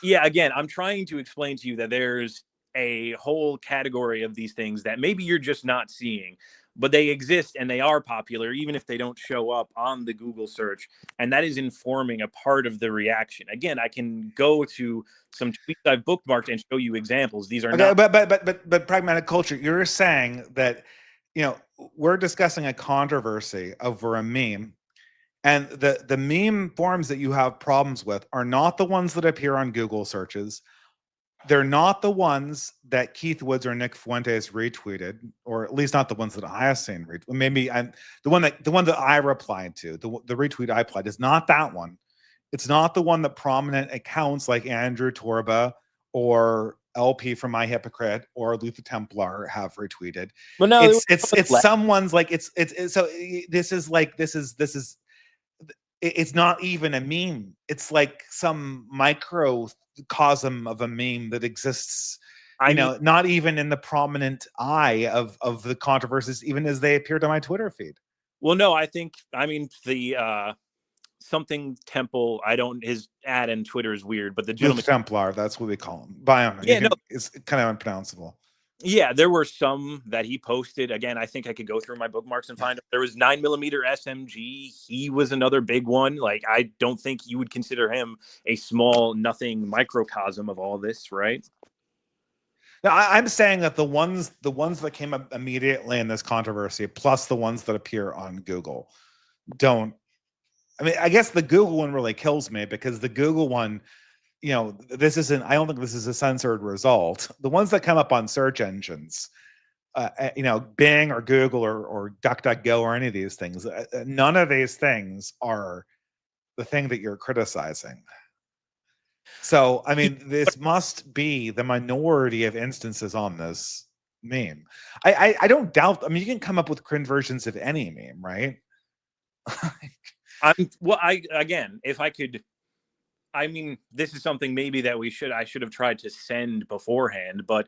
Yeah, again, I'm trying to explain to you that there's a whole category of these things that maybe you're just not seeing, but they exist and they are popular, even if they don't show up on the Google search. And that is informing a part of the reaction. Again, I can go to some tweets I've bookmarked and show you examples. These are Okay, not. but pragmatic culture. You're saying that we're discussing a controversy over a meme, and the meme forms that you have problems with are not the ones that appear on Google searches. They're not the ones that Keith Woods or Nick Fuentes retweeted, or at least not the ones that I have seen. Maybe the one that I replied to, the retweet I applied is not that one. It's not the one that prominent accounts like Andrew Torba or LP from My Hypocrite or Luther Templar have retweeted. But no, It's someone's like it's so this is it's not even a meme. It's like some microcosm of a meme that exists, not even in the prominent eye of the controversies, even as they appeared on my Twitter feed. well, no, I mean, the something Temple, his ad and Twitter is weird, but the gentleman Templar, that's what we call him. Biona. Yeah, It's kind of unpronounceable. Yeah, there were some that he posted. Again, I think I could go through my bookmarks and find them. There was 9mm SMG. He was another big one. Like, I don't think you would consider him a small, nothing microcosm of all this, right? Now, I'm saying that the ones that came up immediately in this controversy, plus the ones that appear on Google, don't. I mean, I guess the Google one really kills me because the Google one, this isn't. I don't think this is a censored result. The ones that come up on search engines, Bing or Google or DuckDuckGo or any of these things, none of these things are the thing that you're criticizing. So, I mean, this must be the minority of instances on this meme. I don't doubt. I mean, you can come up with cringe versions of any meme, right? If I could, I mean, this is something maybe that I should have tried to send beforehand, but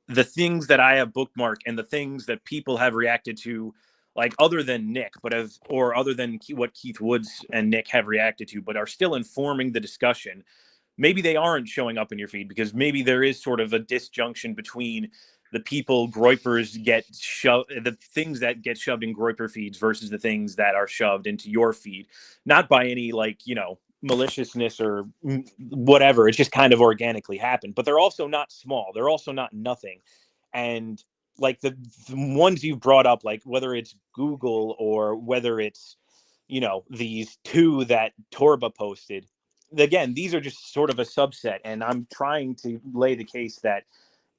the things that I have bookmarked and the things that people have reacted to, like other than Nick, or other than what Keith Woods and Nick have reacted to, but are still informing the discussion. Maybe they aren't showing up in your feed because maybe there is sort of a disjunction between the people groypers get shoved, the things that get shoved in groyper feeds versus the things that are shoved into your feed, not by any like, you know, maliciousness or whatever. It's just kind of organically happened. But they're also not small. They're also not nothing. And like the ones you've brought up, like whether it's Google or whether it's, you know, these two that Torba posted, again, these are just sort of a subset. And I'm trying to lay the case that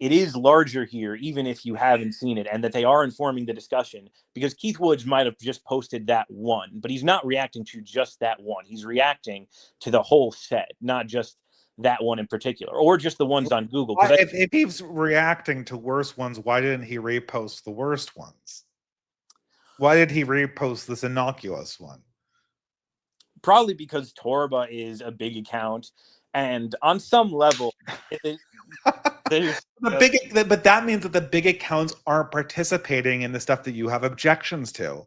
it is larger here, even if you haven't seen it, and that they are informing the discussion, because Keith Woods might have just posted that one, but he's not reacting to just that one. He's reacting to the whole set, not just that one in particular, or just the ones on Google. If he's reacting to worse ones, why didn't he repost the worst ones? Why did he repost this innocuous one? Probably because Torba is a big account, and on some level, but that means that the big accounts aren't participating in the stuff that you have objections to.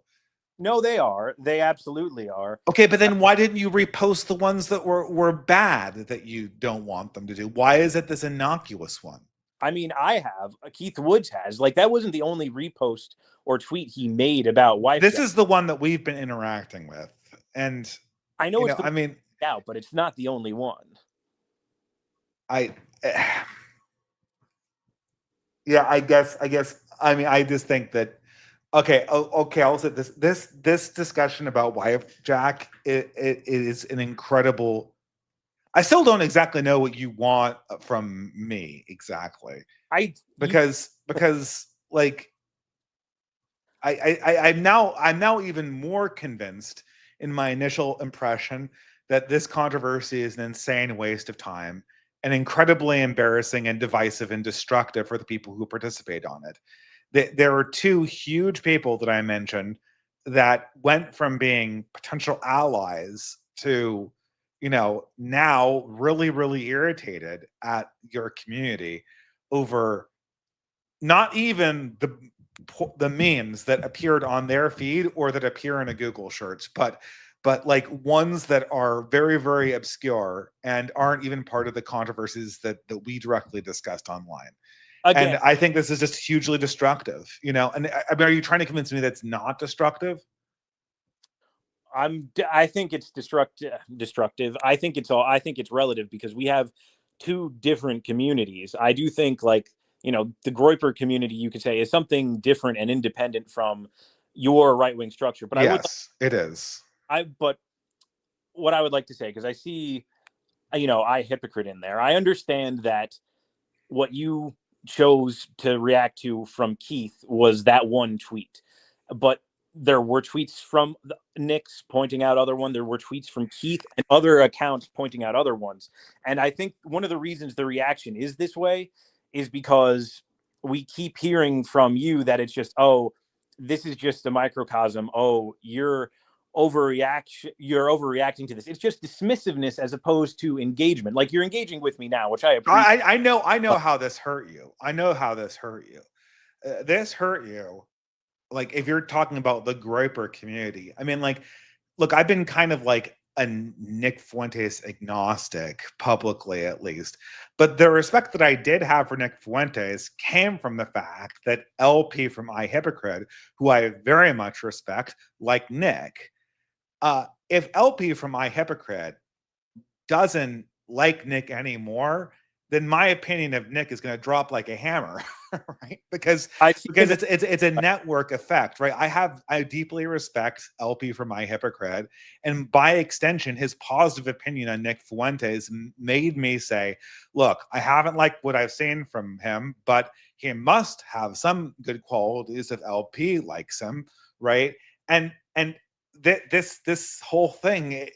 No, they are. They absolutely are. Okay, but then why didn't you repost the ones that were bad that you don't want them to do? Why is it this innocuous one? I mean, I have. Keith Woods has. Like, that wasn't the only repost or tweet he made about Wifejak. This is the one that we've been interacting with, and I know it's. I mean, out, but it's not the only one. Yeah, I guess. I mean, I just think that. Okay. I'll say this discussion about Wifejak, it is an incredible. I still don't exactly know what you want from me exactly. Because like I'm now even more convinced in my initial impression that this controversy is an insane waste of time and incredibly embarrassing and divisive and destructive for the people who participate on it. There are two huge people that I mentioned that went from being potential allies to, you know, now really, really irritated at your community over not even the memes that appeared on their feed or that appear in a Google search, but like ones that are very, very obscure and aren't even part of the controversies that we directly discussed online. Again, and I think this is just hugely destructive, you know. And I mean, are you trying to convince me that's not destructive? I think it's destructive. I think it's relative because we have two different communities. I do think, like, you know, the groyper community, you could say, is something different and independent from your right-wing structure. But yes, it is. But what I would like to say, because I see, you know, I hypocrite in there. I understand that what you chose to react to from Keith was that one tweet, but there were tweets from Nick's pointing out other one. There were tweets from Keith and other accounts pointing out other ones. And I think one of the reasons the reaction is this way is because we keep hearing from you that it's just, oh, this is just a microcosm. Oh, you're overreacting to this. It's just dismissiveness as opposed to engagement. Like, you're engaging with me now, which I appreciate. I know how this hurt you. I know how this hurt you. This hurt you. Like, if you're talking about the groyper community, I mean, like, look, I've been kind of like a Nick Fuentes agnostic, publicly at least. But the respect that I did have for Nick Fuentes came from the fact that LP from iHypocrite, who I very much respect, like Nick, if LP from iHypocrite doesn't like Nick anymore, then my opinion of Nick is going to drop like a hammer, right? Because it's a network effect, right? I deeply respect LP from iHypocrite, and by extension, his positive opinion on Nick Fuentes made me say, look, I haven't liked what I've seen from him, but he must have some good qualities if LP likes him, right? And this whole thing,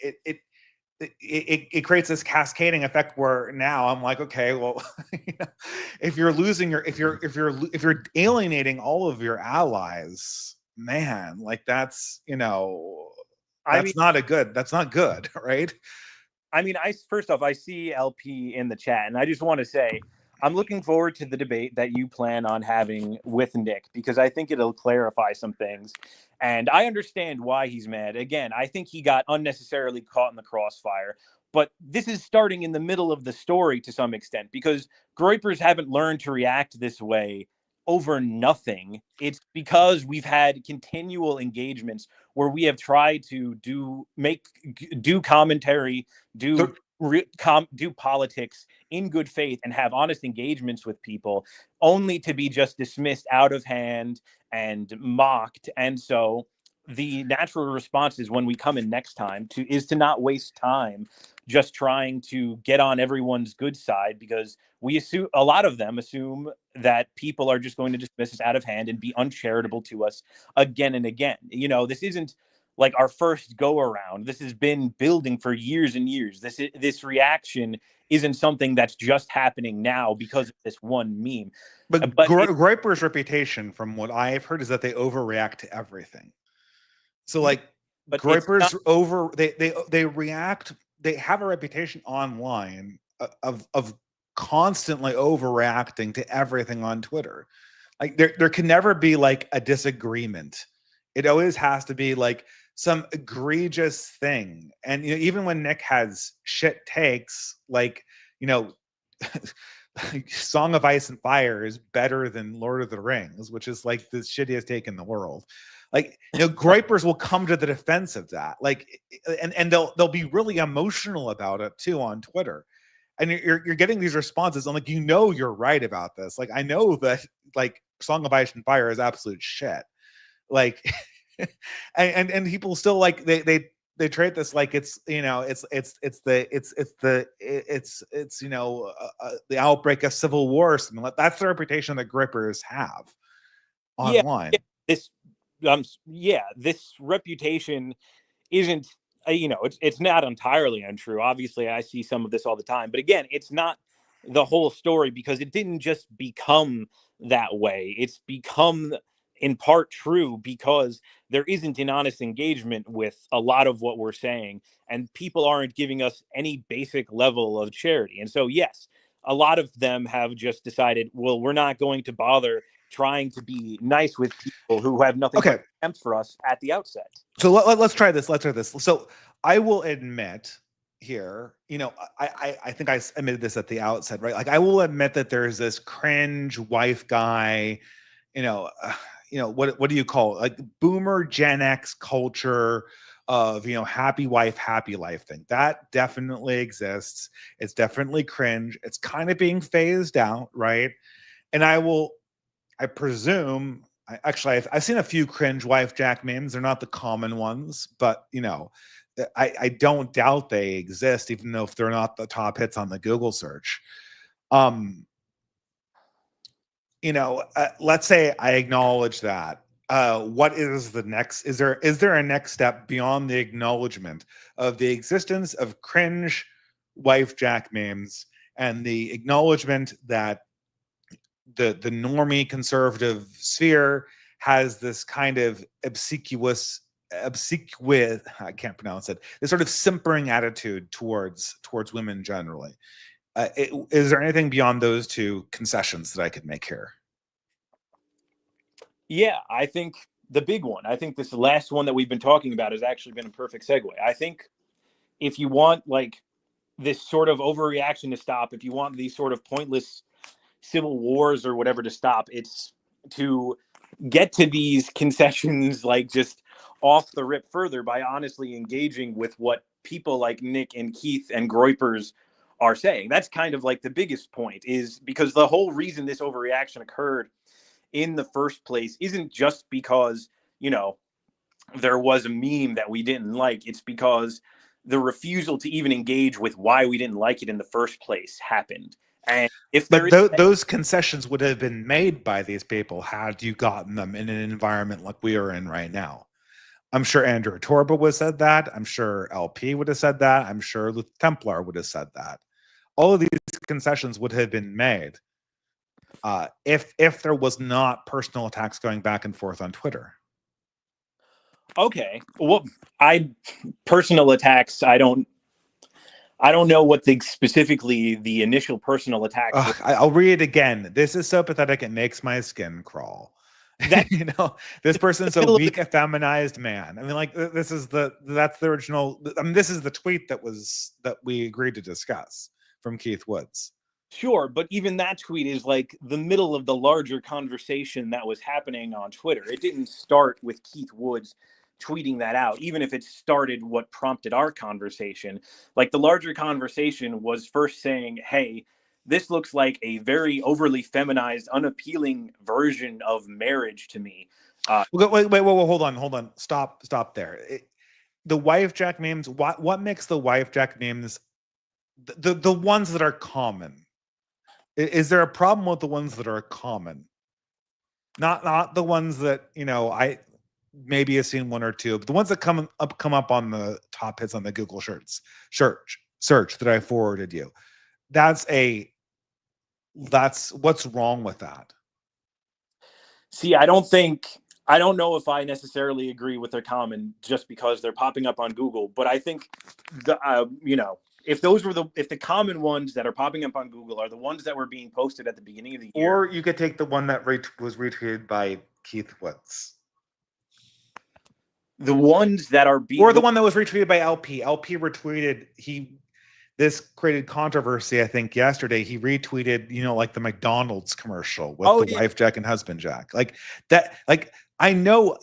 it creates this cascading effect where now I'm like, okay, well, you know, if you're alienating all of your allies, man, like that's, you know, that's not good, right? I mean, first off, I see LP in the chat, and I just want to say, I'm looking forward to the debate that you plan on having with Nick, because I think it'll clarify some things. And I understand why he's mad. Again, I think he got unnecessarily caught in the crossfire. But this is starting in the middle of the story to some extent, because groypers haven't learned to react this way over nothing. It's because we've had continual engagements where we have tried to do commentary, do politics in good faith and have honest engagements with people, only to be just dismissed out of hand and mocked. And so the natural response is, when we come in next time, is to not waste time just trying to get on everyone's good side, because a lot of them assume that people are just going to dismiss us out of hand and be uncharitable to us again and again. This isn't like our first go around. This has been building for years and years. This reaction isn't something that's just happening now because of this one meme. But groypers' reputation, from what I've heard, is that they overreact to everything. So like, groypers they react. They have a reputation online of constantly overreacting to everything on Twitter. Like there can never be like a disagreement. It always has to be like some egregious thing. And even when Nick has shit takes, like Song of Ice and Fire is better than Lord of the Rings, which is like the shittiest take in the world. Like, groypers will come to the defense of that. Like, and they'll be really emotional about it too on Twitter. And you're getting these responses. I'm like, you're right about this. Like, I know that like Song of Ice and Fire is absolute shit. Like, and people still like they treat this like it's the outbreak of civil war or something. Like, that's the reputation that groypers have online. This reputation isn't it's not entirely untrue. Obviously, I see some of this all the time, but again, it's not the whole story, because it didn't just become that way. It's become in part true because there isn't an honest engagement with a lot of what we're saying, and people aren't giving us any basic level of charity. And so, yes, a lot of them have just decided, well, we're not going to bother trying to be nice with people who have nothing but contempt for us at the outset. So let's try this. So I will admit here, I think I admitted this at the outset, right? Like, I will admit that there's this cringe wife guy, what do you call it? Like boomer Gen X culture of, happy wife, happy life thing. That definitely exists. It's definitely cringe. It's kind of being phased out, right? And I presume, I've seen a few cringe Wifejak memes. They're not the common ones, but I don't doubt they exist, even though if they're not the top hits on the Google search. Let's say I acknowledge that. What is the next? Is there a next step beyond the acknowledgement of the existence of cringe Wifejak memes and the acknowledgement that the normie conservative sphere has this kind of obsequious, I can't pronounce it, this sort of simpering attitude towards women generally? Is there anything beyond those two concessions that I could make here? Yeah, I think the big one, I think this last one that we've been talking about has actually been a perfect segue. I think if you want like this sort of overreaction to stop, if you want these sort of pointless civil wars or whatever to stop, it's to get to these concessions like just off the rip further by honestly engaging with what people like Nick and Keith and groypers are saying. That's kind of like the biggest point, is because the whole reason this overreaction occurred in the first place isn't just because there was a meme that we didn't like. It's because the refusal to even engage with why we didn't like it in the first place happened. And if those concessions would have been made by these people had you gotten them in an environment like we are in right now. I'm sure Andrew Torba would have said that. I'm sure LP would have said that. I'm sure Luke Templar would have said that. All of these concessions would have been made if there was not personal attacks going back and forth on Twitter. Okay, well, personal attacks, I don't know what specifically the initial personal attack. I'll read it again. This is so pathetic it makes my skin crawl. This person's a weak, effeminized man. I mean, like, that's the original. I mean, this is the tweet that we agreed to discuss from Keith Woods. Sure, but even that tweet is like the middle of the larger conversation that was happening on Twitter. It didn't start with Keith Woods tweeting that out, even if it started what prompted our conversation. Like the larger conversation was first saying, hey, this looks like a very overly feminized, unappealing version of marriage to me. Wait, hold on. Stop there. The Wifejak names, what makes the Wifejak names the ones that are common? Is there a problem with the ones that are common? Not the ones that, I maybe have seen one or two, but the ones that come up on the top hits on the Google search that I forwarded you. That's what's wrong with that. See, I don't know if I necessarily agree with their common just because they're popping up on Google, but I think if the common ones that are popping up on Google are the ones that were being posted at the beginning of the year. Or you could take the one that was retweeted by Keith Woods. The ones that are being, or the one that was retweeted by LP. LP retweeted. This created controversy, I think, yesterday. He retweeted, like the McDonald's commercial with Wifejak and husband Jack. Like that. Like I know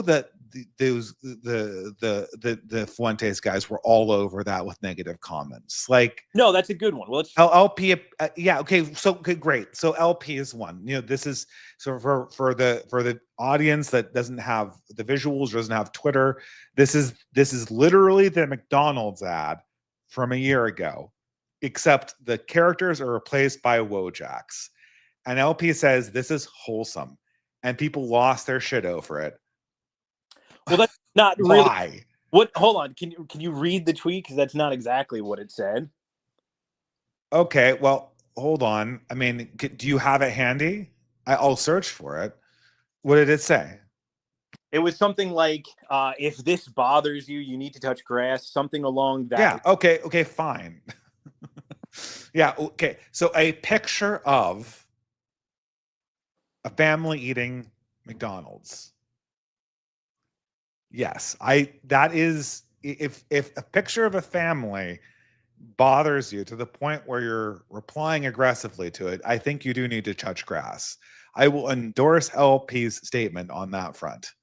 that the Fuentes guys were all over that with negative comments. Like, no, that's a good one. Well, it's LP. Yeah. Okay. So great. So LP is one. This is so for the audience that doesn't have the visuals, doesn't have Twitter. This is literally the McDonald's ad from a year ago, except the characters are replaced by Wojaks. And LP says this is wholesome, and people lost their shit over it. Well, that's not really. Why? What? Hold on. Can you read the tweet? Because that's not exactly what it said. Okay. Well, hold on. I mean, do you have it handy? I'll search for it. What did it say? It was something like, if this bothers you, you need to touch grass, something along that. Yeah. Okay, fine. Yeah. Okay. So a picture of a family eating McDonald's. Yes. That is, if a picture of a family bothers you to the point where you're replying aggressively to it, I think you do need to touch grass. I will endorse LP's statement on that front.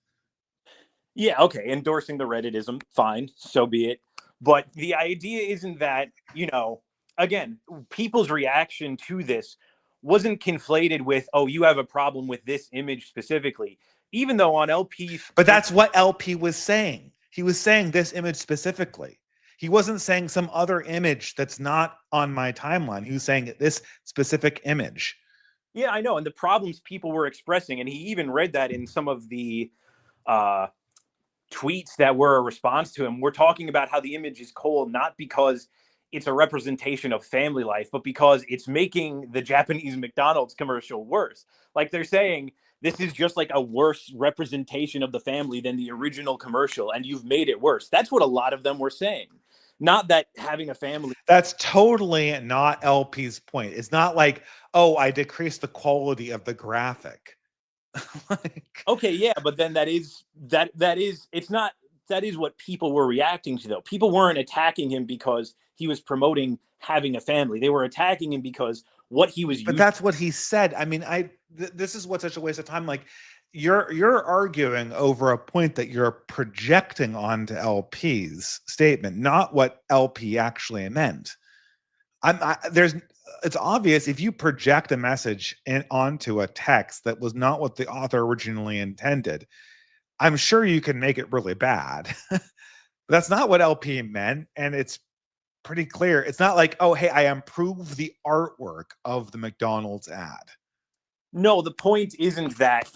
Yeah, okay, endorsing the Redditism, fine, so be it. But the idea isn't that, again, people's reaction to this wasn't conflated with, oh, you have a problem with this image specifically, even though on LP. But that's what LP was saying. He was saying this image specifically. He wasn't saying some other image that's not on my timeline. He was saying this specific image. Yeah, I know. And the problems people were expressing, and he even read that in some of the tweets that were a response to him. We're talking about how the image is cold, not because it's a representation of family life, but because it's making the Japanese McDonald's commercial worse. Like they're saying, this is just like a worse representation of the family than the original commercial, and you've made it worse. That's what a lot of them were saying. Not that having a family. That's totally not LP's point. It's not like, oh, I decreased the quality of the graphic. Okay, yeah, but then that is what people were reacting to, though. People weren't attacking him because he was promoting having a family. They were attacking him because what he was using. But that's what he said. I mean, this is what's such a waste of time. Like you're arguing over a point that you're projecting onto LP's statement, not what LP actually meant. It's obvious if you project a message onto a text that was not what the author originally intended, I'm sure you can make it really bad. That's not what LP meant, and it's pretty clear. It's not like, oh, hey, I improve the artwork of the McDonald's ad. No, the point isn't that.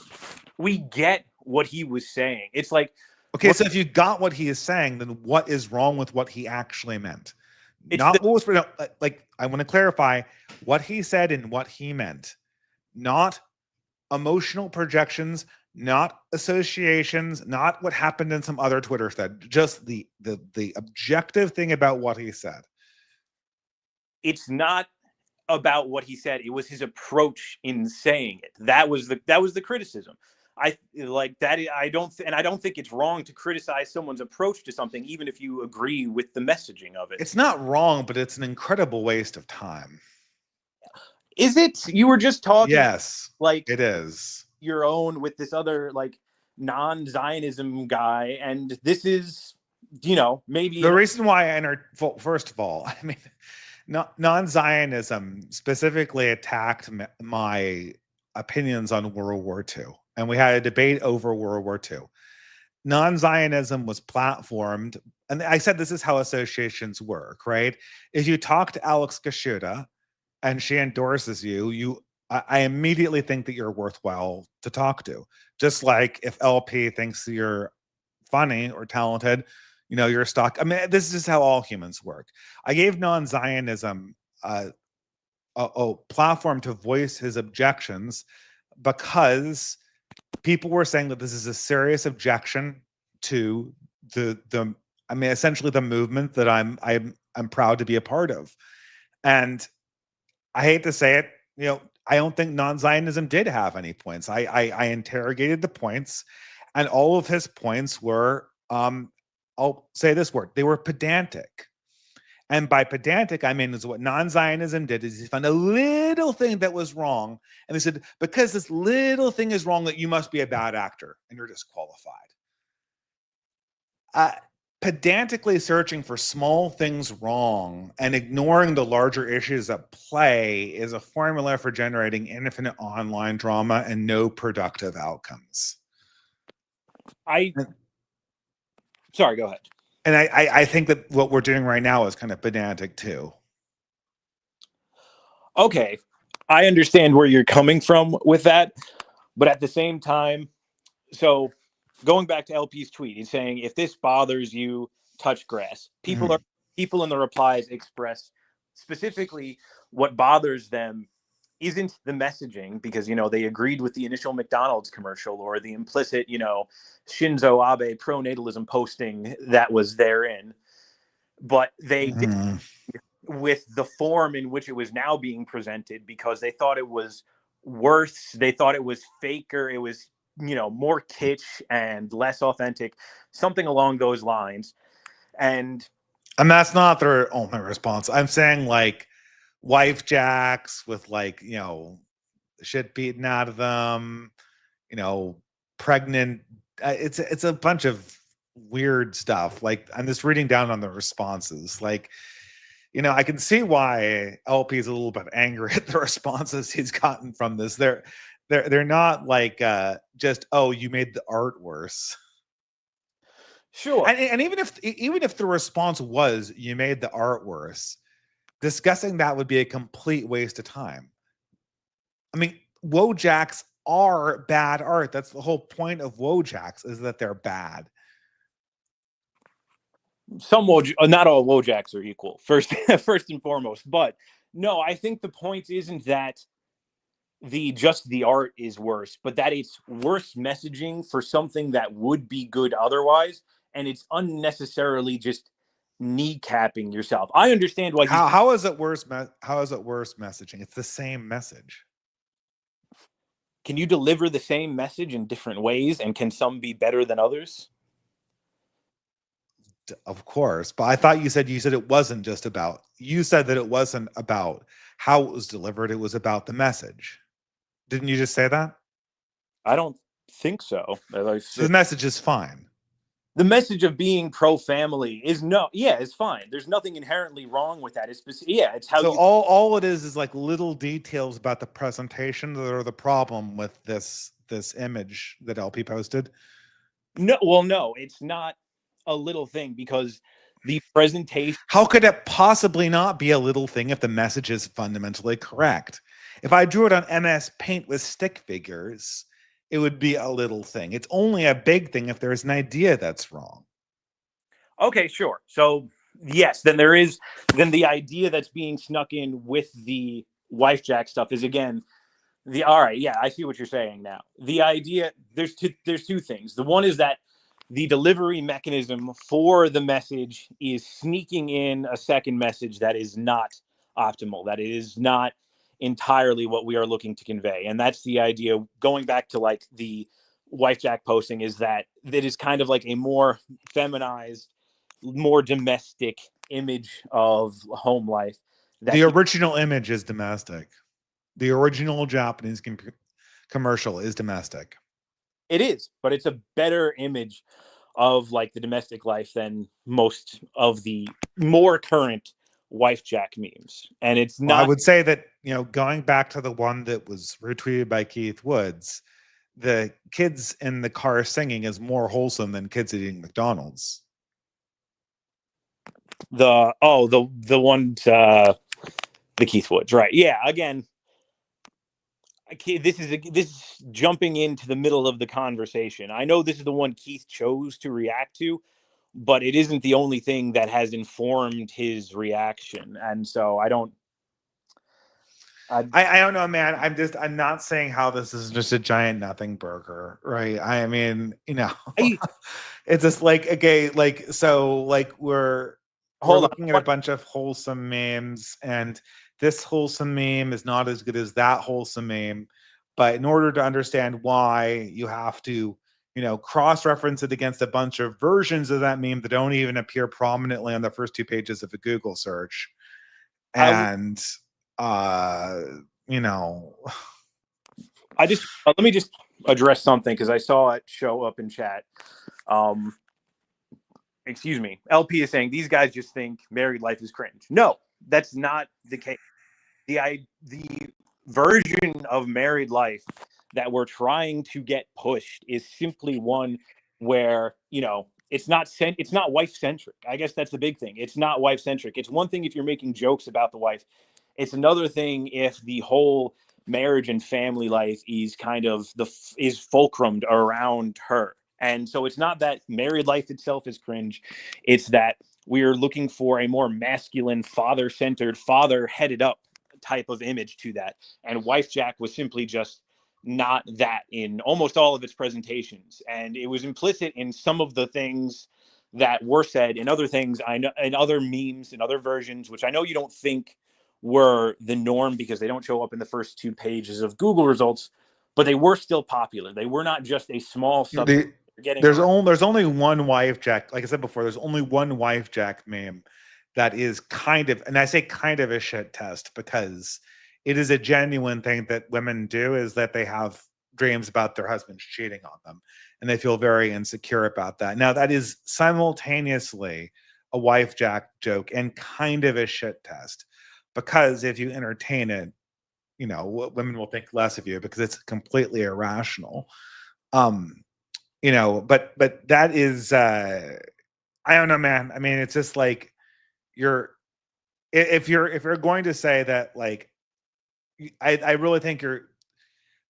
We get what he was saying. It's like, okay, so if you got what he is saying, then what is wrong with what he actually meant? Not what was, like, I want to clarify what he said and what he meant. Not emotional projections, not associations, not what happened in some other Twitter thread. Just the objective thing about what he said. It's not about what he said. It was his approach in saying it. That was the criticism. I like that. I don't think it's wrong to criticize someone's approach to something, even if you agree with the messaging of it. It's not wrong, but it's an incredible waste of time. Is it? You were just talking Yes, like it is. your own with this other like non-Zionism guy, and this is, maybe The reason why I entered, first of all, I mean, non-Zionism specifically attacked my opinions on World War II, and we had a debate over World War II. Non-Zionism was platformed, and I said this is how associations work, right? If you talk to Alex Kashuta and she endorses you, I immediately think that you're worthwhile to talk to. Just like if LP thinks you're funny or talented, you're stuck. I mean, this is just how all humans work. I gave non-Zionism a platform to voice his objections because people were saying that this is a serious objection to the I mean, essentially the movement that I'm proud to be a part of. And I hate to say it, I don't think non-Zionism did have any points. I interrogated the points, and all of his points were, I'll say this word, they were pedantic. And by pedantic, I mean, is what non-Zionism did is he found a little thing that was wrong. And they said, because this little thing is wrong, that you must be a bad actor and you're disqualified. Pedantically searching for small things wrong and ignoring the larger issues at play is a formula for generating infinite online drama and no productive outcomes. Sorry, go ahead. And I think that what we're doing right now is kind of pedantic too. Okay, I understand where you're coming from with that, but at the same time, so going back to LP's tweet, he's saying if this bothers you, touch grass. People in the replies express specifically what bothers them isn't the messaging, because they agreed with the initial McDonald's commercial or the implicit Shinzo Abe pronatalism posting that was therein, but they did with the form in which it was now being presented, because they thought it was worse, they thought it was faker, it was more kitsch and less authentic, something along those lines. And that's not their only response. I'm saying like Wifejaks with like, shit beaten out of them, pregnant. It's a bunch of weird stuff. Like, I'm just reading down on the responses. Like, I can see why LP is a little bit angry at the responses he's gotten from this. They're not like just, oh, you made the art worse. Sure. And even if the response was you made the art worse, discussing that would be a complete waste of time. I mean, Wojaks are bad art. That's the whole point of Wojaks, is that they're bad. Not all Wojaks are equal, first and foremost. But no, I think the point isn't that the art is worse, but that it's worse messaging for something that would be good otherwise, and it's unnecessarily just kneecapping yourself. I understand why. How is it worse? How is it worse messaging? It's the same message. Can you deliver the same message in different ways, and can some be better than others? Of course, but I thought you said it wasn't just about. You said that it wasn't about how it was delivered. It was about the message. Didn't you just say that? I don't think so. The message is fine. The message of being pro-family is it's fine. There's nothing inherently wrong with that. It's how. So all it is like little details about the presentation that are the problem with this image that LP posted. No, it's not a little thing, because the presentation. How could it possibly not be a little thing if the message is fundamentally correct? If I drew it on MS Paint with stick figures, it would be a little thing. It's only a big thing if there's an idea that's wrong. Okay, sure. So yes, then the idea that's being snuck in with the Wifejak stuff is, again, all right. Yeah, I see what you're saying now. The idea, there's two things. The one is that the delivery mechanism for the message is sneaking in a second message that is not optimal, that it is not entirely what we are looking to convey. And that's the idea, going back to like the Wifejak posting, is that it is kind of like a more feminized, more domestic image of home life. The original image is domestic. The original Japanese commercial is domestic. It is, but it's a better image of like the domestic life than most of the more current Wifejak memes. And it's Well, I not. would say that, going back to the one that was retweeted by Keith Woods, the kids in the car singing is more wholesome than kids eating McDonald's. The one the Keith Woods, right? Yeah. Again, this is jumping into the middle of the conversation. I know this is the one Keith chose to react to, but it isn't the only thing that has informed his reaction, and so I don't know, man. I'm not saying how this is just a giant nothing burger, right? I mean, it's just like, okay, like, so like we're looking at a bunch of wholesome memes, and this wholesome meme is not as good as that wholesome meme. But in order to understand why, you have to, cross-reference it against a bunch of versions of that meme that don't even appear prominently on the first 2 pages of a Google search. And I just let me just address something because I saw it show up in chat. Excuse me. LP is saying these guys just think married life is cringe. No, that's not the case. The version of married life that we're trying to get pushed is simply one where, it's not wife centric. I guess that's the big thing. It's not wife centric. It's one thing if you're making jokes about the wife. It's another thing if the whole marriage and family life is kind of is fulcrumed around her. And so it's not that married life itself is cringe. It's that we're looking for a more masculine, father-centered, father-headed up type of image to that. And Wifejak was simply just not that in almost all of its presentations. And it was implicit in some of the things that were said in other things, I know, in other memes and other versions, which I know you don't think were the norm because they don't show up in the first 2 pages of Google results, but they were still popular. They were not just a small subset. There's only one Wifejak. Like I said before, there's only one Wifejak meme that is kind of, and I say kind of a shit test because it is a genuine thing that women do, is that they have dreams about their husbands cheating on them and they feel very insecure about that. Now, that is simultaneously a Wifejak joke and kind of a shit test, because if you entertain it, women will think less of you because it's completely irrational. But that is, I don't know, man. I mean, it's just like, if you're going to say that, like, I really think you're,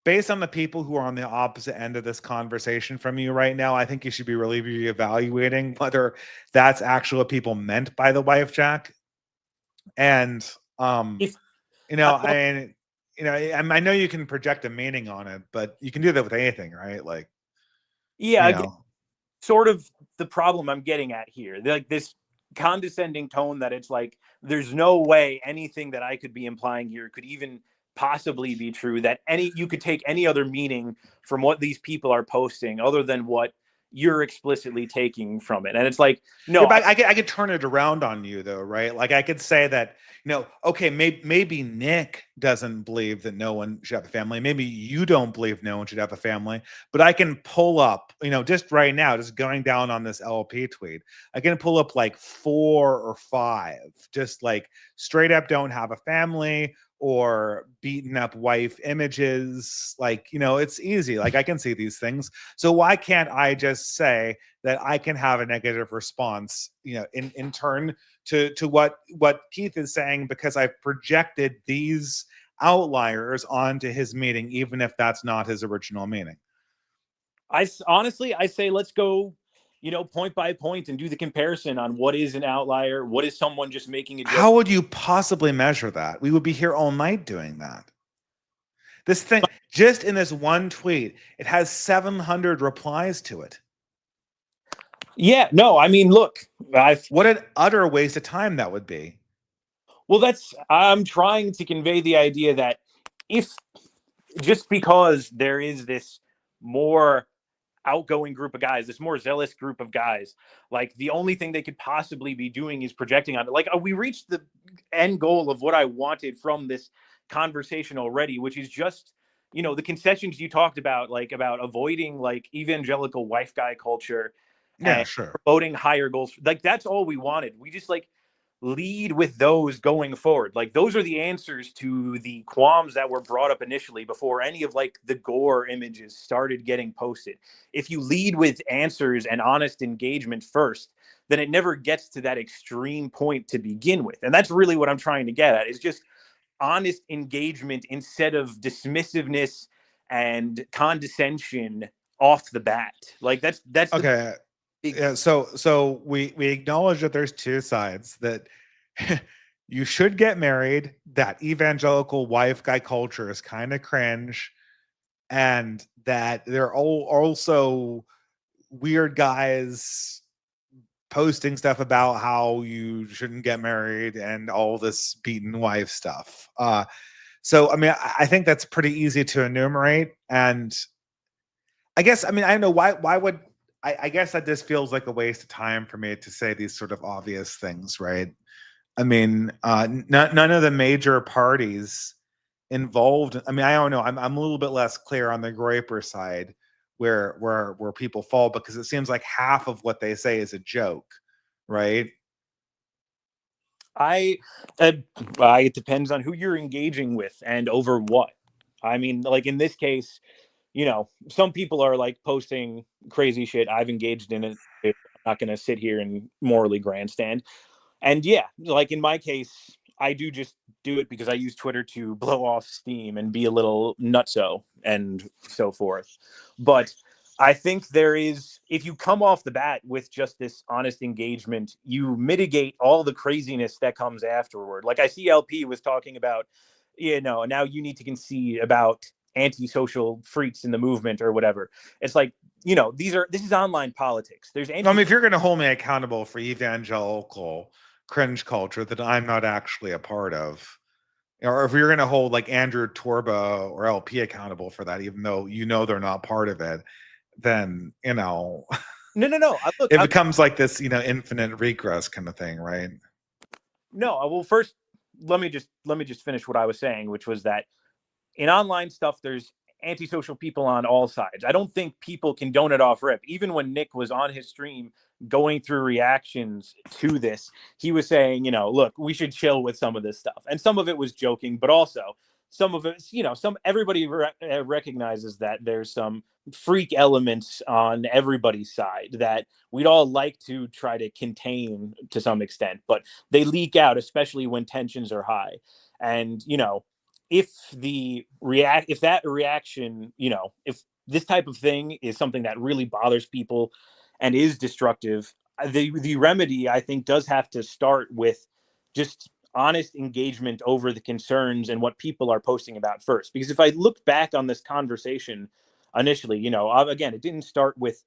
based on the people who are on the opposite end of this conversation from you right now, I think you should be really reevaluating whether that's actually what people meant by the Wifejak. And I know you can project a meaning on it, but you can do that with anything, right? Like, sort of the problem I'm getting at here, like this condescending tone that it's like, there's no way anything that I could be implying here could even possibly be true, that you could take any other meaning from what these people are posting other than what you're explicitly taking from it. And it's like, no, yeah, but I could turn it around on you though, right? Like I could say that, okay, maybe Nick doesn't believe that no one should have a family. Maybe you don't believe no one should have a family, but I can pull up, just right now, just going down on this LP tweet, I can pull up like 4 or 5, just like straight up don't have a family, or beaten up wife images. Like, it's easy. Like I can see these things. So why can't I just say that I can have a negative response, in turn to what Keith is saying, because I've projected these outliers onto his meaning, even if that's not his original meaning. I say, let's go, point by point and do the comparison on what is an outlier. What is someone just making a joke? How would you possibly measure that? We would be here all night doing that. This thing, just in this one tweet, it has 700 replies to it. Yeah, no, I mean, look, what an utter waste of time that would be. Well, I'm trying to convey the idea that if just because there is this more outgoing group of guys, this more zealous group of guys, like the only thing they could possibly be doing is projecting on it. Like we reached the end goal of what I wanted from this conversation already, which is just, the concessions you talked about, like about avoiding like evangelical wife guy culture Yeah, and sure. promoting higher goals. Like that's all we wanted. We just like lead with those going forward. Like those are the answers to the qualms that were brought up initially before any of like the gore images started getting posted. If you lead with answers and honest engagement first, then it never gets to that extreme point to begin with. And that's really what I'm trying to get at, is just honest engagement instead of dismissiveness and condescension off the bat. Like that's the Okay. big. Yeah, so we acknowledge that there's two sides, that you should get married, that evangelical wife guy culture is kind of cringe, and that there are also weird guys posting stuff about how you shouldn't get married and all this beaten wife stuff. So I mean, I think that's pretty easy to enumerate, and I guess, I mean, I don't know why would I guess that this feels like a waste of time for me to say these sort of obvious things, right? I mean, none of the major parties involved. I mean, I don't know. I'm a little bit less clear on the groyper side where people fall, because it seems like half of what they say is a joke, right? It depends on who you're engaging with and over what. I mean, like in this case, some people are like posting crazy shit. I've engaged in it. I'm not going to sit here and morally grandstand. And yeah, like in my case, I do just do it because I use Twitter to blow off steam and be a little nutso and so forth. But I think if you come off the bat with just this honest engagement, you mitigate all the craziness that comes afterward. Like I see LP was talking about, now you need to concede about antisocial freaks in the movement or whatever. It's like, this is online politics. I mean, if you're going to hold me accountable for evangelical cringe culture that I'm not actually a part of, or if you're going to hold like Andrew Torba or LP accountable for that, even though they're not part of it, then no. Look, it becomes like this, infinite regress kind of thing, right? No, well, first let me just finish what I was saying, which was that in online stuff, there's antisocial people on all sides. I don't think people condone it off rip. Even when Nick was on his stream going through reactions to this, he was saying, look, we should chill with some of this stuff. And some of it was joking, but also some of it, everybody recognizes that there's some freak elements on everybody's side that we'd all like to try to contain to some extent, but they leak out, especially when tensions are high. And, if that reaction, if this type of thing is something that really bothers people and is destructive, the remedy, I think, does have to start with just honest engagement over the concerns and what people are posting about first. Because if I look back on this conversation initially, again, it didn't start with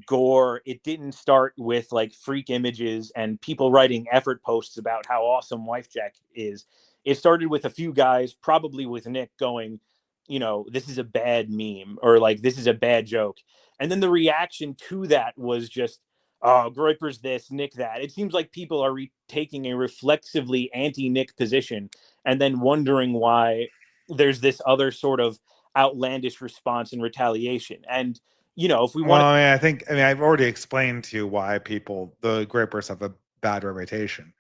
gore. It didn't start with like freak images and people writing effort posts about how awesome Wifejak is. It started with a few guys, probably with Nick, going, this is a bad meme, or like, this is a bad joke. And then the reaction to that was just, oh, groypers this, Nick that. It seems like people are taking a reflexively anti-Nick position and then wondering why there's this other sort of outlandish response and retaliation. And if we want I mean, I've already explained to you why the groypers have a bad reputation.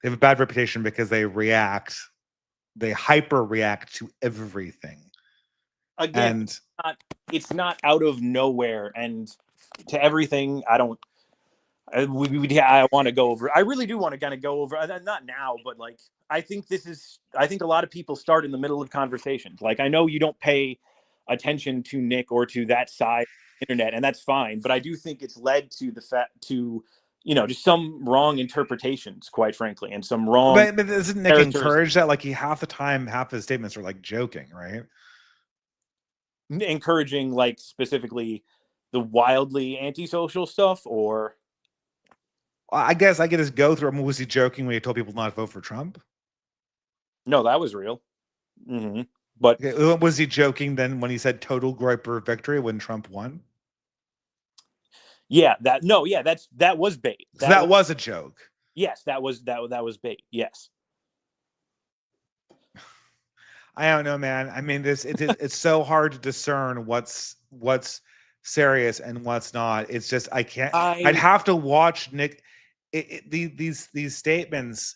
They have a bad reputation because they hyper react to everything. Again, And it's not out of nowhere, and to everything. I don't. I want to go over. I really do want to kind of go over. Not now, but like I think a lot of people start in the middle of conversations. Like I know you don't pay attention to Nick or to that side of the internet, and that's fine. But I do think it's led to the fact to just some wrong interpretations, quite frankly, and some wrong. But doesn't Nick encourage that? Like half the time, half his statements are like joking, right? Encouraging like specifically the wildly antisocial stuff, or I guess I could just go through. I mean, was he joking when he told people not to vote for Trump? No, that was real. Mm-hmm. But okay, was he joking then when he said total groyper victory when Trump won? Yeah, that was bait. So that was a joke. Yes, that was bait. Yes. I don't know, man. I mean, it's so hard to discern what's serious and what's not. It's just I can't. I'd I have to watch Nick. These statements.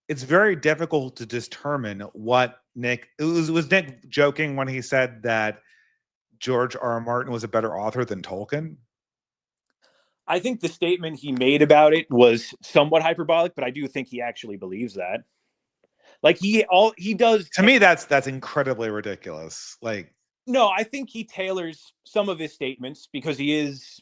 It's very difficult to determine what Nick. Was Nick joking when he said that George R. R. Martin was a better author than Tolkien? I think the statement he made about it was somewhat hyperbolic, but I do think he actually believes that. Like he does. To me, that's incredibly ridiculous. Like, No, I think he tailors some of his statements because he is,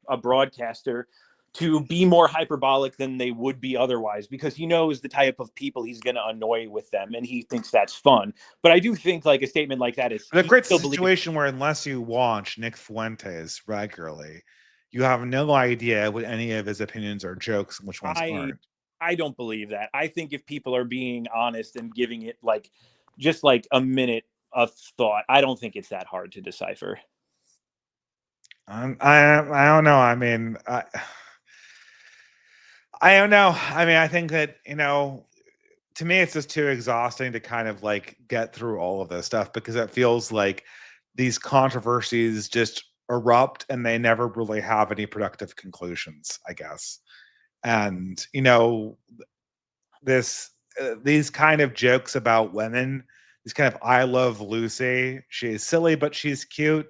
a broadcaster to be more hyperbolic than they would be otherwise because he knows the type of people he's going to annoy with them and he thinks that's fun. But I do think like a statement like that is a great situation where unless you watch Nick Fuentes regularly, you have no idea what any of his opinions are jokes and which ones aren't. I don't believe that. I think if people are being honest and giving it like just like a minute of thought, I don't think it's that hard to decipher. I don't know. I mean, I don't know. I mean, I think that, to me, it's just too exhausting to kind of like get through all of this stuff because it feels like these controversies just erupt and they never really have any productive conclusions, I guess. And, these kind of jokes about women, these kind of I love Lucy, she's silly, but she's cute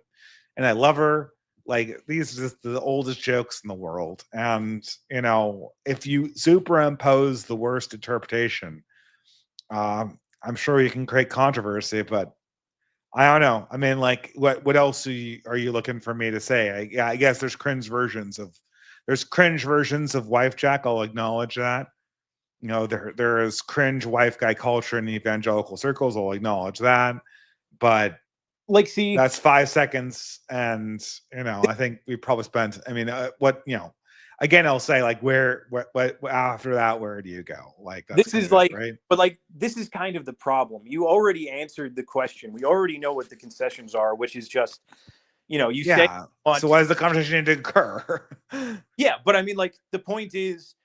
and I love her. Like these are just the oldest jokes in the world. And, if you superimpose the worst interpretation, I'm sure you can create controversy, but I don't know. I mean, like, what else are you looking for me to say? I guess there's cringe versions of Wifejak. I'll acknowledge that. There is cringe wife guy culture in evangelical circles. I'll acknowledge that, but like, see, that's 5 seconds, and I think we probably spent. I mean, again, I'll say like, what after that, where do you go? Like, this is like, right? but like, this is kind of the problem. You already answered the question. We already know what the concessions are, which is just, you say. So why does the conversation need to occur? Yeah, but I mean, like, the point is,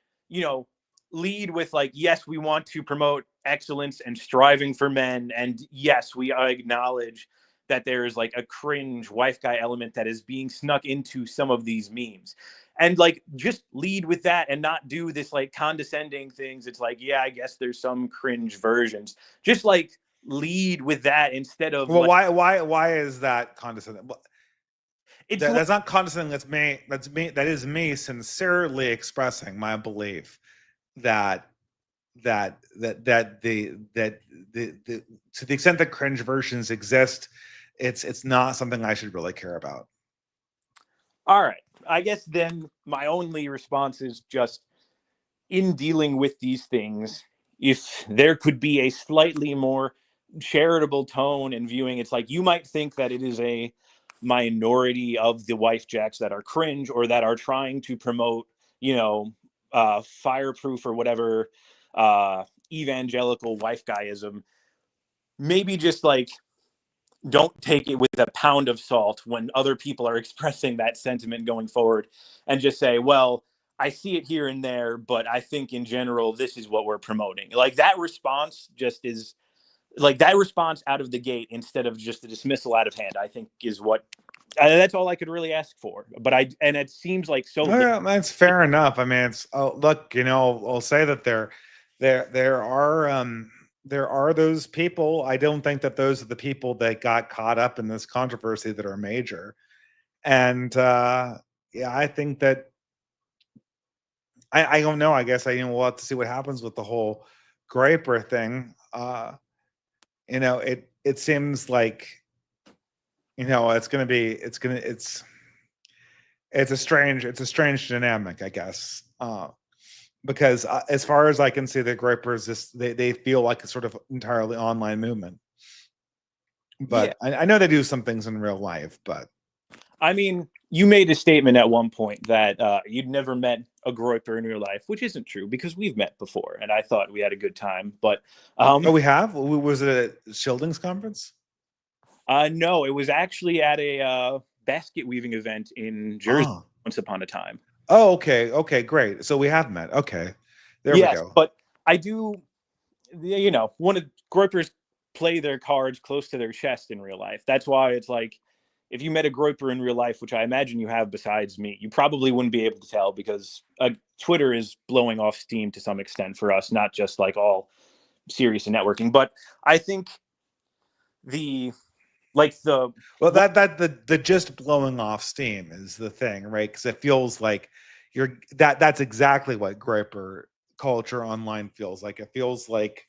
lead with like, yes, we want to promote excellence and striving for men, and yes, we acknowledge that there is like a cringe wife guy element that is being snuck into some of these memes, and like just lead with that and not do this like condescending things. It's like, yeah, I guess there's some cringe versions. Just like lead with that instead of well, like, why is that condescending? That's not condescending. That's me. That is me sincerely expressing my belief that the to the extent that cringe versions exist, it's not something I should really care about. All right. I guess then my only response is just in dealing with these things, if there could be a slightly more charitable tone and viewing, it's like you might think that it is a minority of the wife jacks that are cringe or that are trying to promote, fireproof or whatever evangelical wife guyism. Maybe just like don't take it with a pound of salt when other people are expressing that sentiment going forward, and just say, well, I see it here and there, but I think in general, this is what we're promoting. Like that response just is like that response out of the gate instead of just the dismissal out of hand, I think is what that's all I could really ask for. But and it seems like so. Well, that's fair enough. I mean, it's look, I'll say that there are those people. I don't think that those are the people that got caught up in this controversy that are major. And yeah, I think that I don't know. I guess we'll have to see what happens with the whole groyper thing. It seems like it's a strange dynamic, I guess. Because as far as I can see, the groypers they feel like a sort of entirely online movement. But yeah. I know they do some things in real life, but I mean, you made a statement at one point that you'd never met a groyper in real life, which isn't true because we've met before, and I thought we had a good time. But we have. Was it a Schilding's conference? No, it was actually at a basket weaving event in Jersey once upon a time. Oh, okay. Okay, great. So we have met. Okay. There we go. But I do, one of groypers play their cards close to their chest in real life. That's why it's like, if you met a groyper in real life, which I imagine you have besides me, you probably wouldn't be able to tell, because Twitter is blowing off steam to some extent for us, not just like all serious and networking. But I think the the just blowing off steam is the thing, right? Because it feels like that's exactly what groyper culture online feels like. It feels like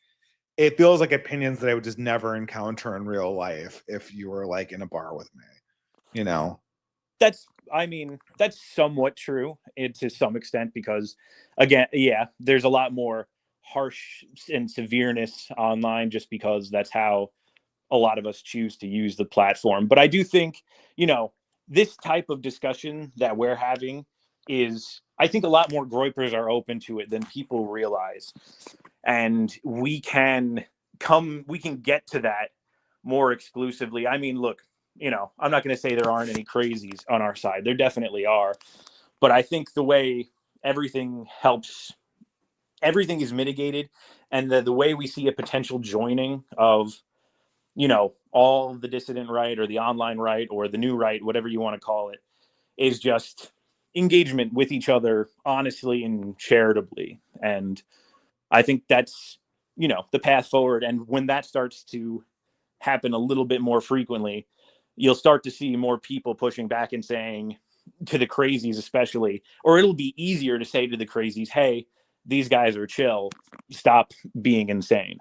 opinions that I would just never encounter in real life if you were like in a bar with me, you know. That's somewhat true to some extent, because again, yeah, there's a lot more harsh and severeness online, just because that's how a lot of us choose to use the platform. But I do think, this type of discussion that we're having is, I think a lot more groypers are open to it than people realize. And we can get to that more exclusively. I mean, look, I'm not going to say there aren't any crazies on our side. There definitely are. But I think the way everything is mitigated, and the way we see a potential joining of, all the dissident right, or the online right, or the new right, whatever you want to call it, is just engagement with each other honestly and charitably. And I think that's, the path forward. And when that starts to happen a little bit more frequently, you'll start to see more people pushing back and saying to the crazies, especially, or it'll be easier to say to the crazies, hey, these guys are chill, stop being insane.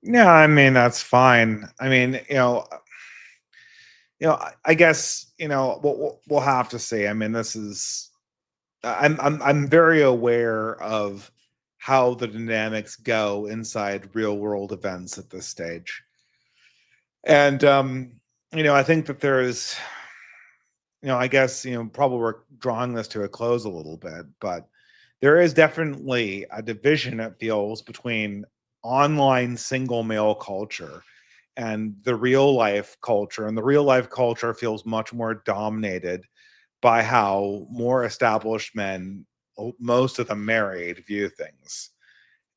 Yeah, I mean, that's fine. I mean, I guess, we'll have to see. I mean, this is, I'm very aware of how the dynamics go inside real world events at this stage. And I think that there's, I guess, probably we're drawing this to a close a little bit, but there is definitely a division, it feels, between online single male culture and the real life culture. And the real life culture feels much more dominated by how more established men, most of them married, view things.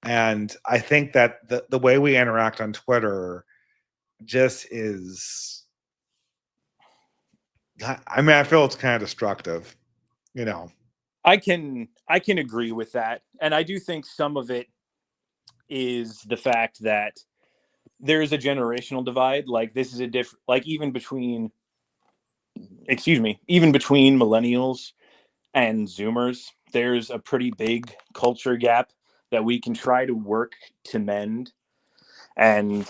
And I think that the way we interact on Twitter just is, I mean, I feel it's kind of destructive, I can agree with that. And I do think some of it is the fact that there is a generational divide. Like, this is a different, like, even between millennials and Zoomers, there's a pretty big culture gap that we can try to work to mend. And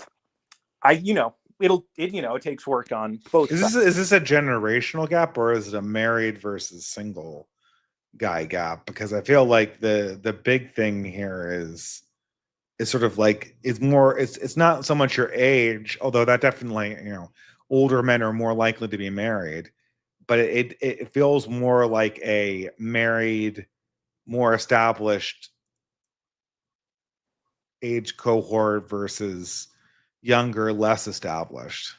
it takes work on both sides. Is this a generational gap, or is it a married versus single guy gap? Because I feel like the big thing here is sort of like, it's not so much your age, although that definitely, older men are more likely to be married, but it feels more like a married, more established age cohort versus younger, less established.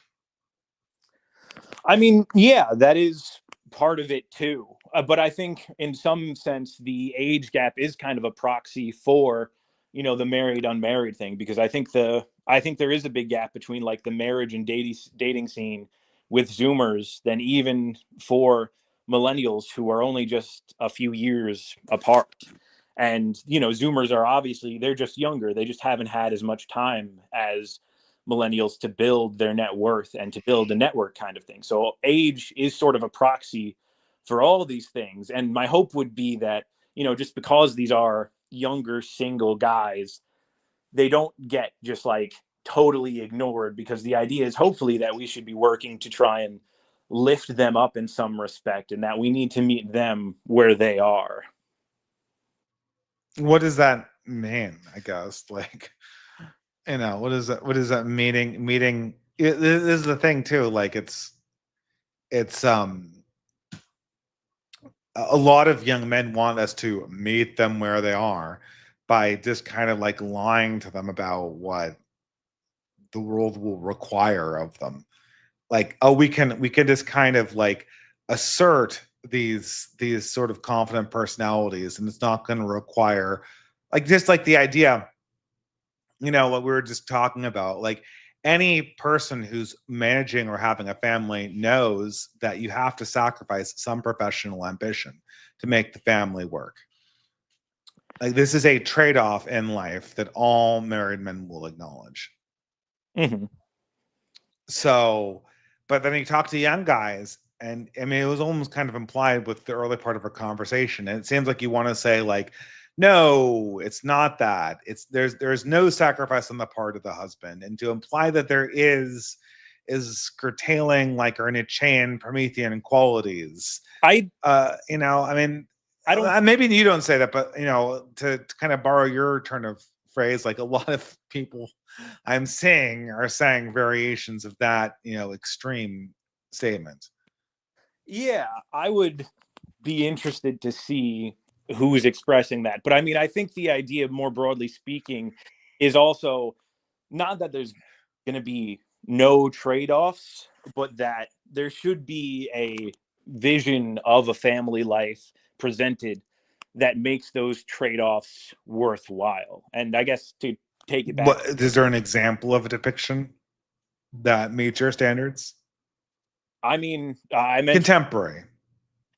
I mean, yeah, that is part of it too. But I think in some sense, the age gap is kind of a proxy for, the married unmarried thing, because I think there is a big gap between like the marriage and dating scene with Zoomers than even for millennials, who are only just a few years apart. And, Zoomers are obviously, they're just younger. They just haven't had as much time as millennials to build their net worth and to build a network, kind of thing. So age is sort of a proxy for all of these things. And my hope would be that, just because these are younger single guys, they don't get just like totally ignored, because the idea is hopefully that we should be working to try and lift them up in some respect, and that we need to meet them where they are. What does that mean? I guess, like, what is that meeting? This is the thing too. Like, it's a lot of young men want us to meet them where they are by just kind of like lying to them about what the world will require of them. Like, oh, we can just kind of like assert these sort of confident personalities, and it's not going to require, like, just like the idea, what we were just talking about, like, any person who's managing or having a family knows that you have to sacrifice some professional ambition to make the family work. Like, this is a trade-off in life that all married men will acknowledge. Mm-hmm. So, but then you talk to young guys, and I mean, it was almost kind of implied with the early part of our conversation. And it seems like you want to say, like, no, it's not that. It's there's no sacrifice on the part of the husband. And to imply that there is curtailing like our Nietzschean Promethean qualities. I I mean, I don't. maybe you don't say that, but to kind of borrow your turn of phrase, like a lot of people I'm seeing are saying variations of that, extreme statement. Yeah, I would be interested to see who's expressing that. But I mean, I think the idea, more broadly speaking, is also not that there's going to be no trade-offs, but that there should be a vision of a family life presented that makes those trade-offs worthwhile. And I guess to take it back, What is there an example of a depiction that meets your standards? I mean, I mentioned Contemporary.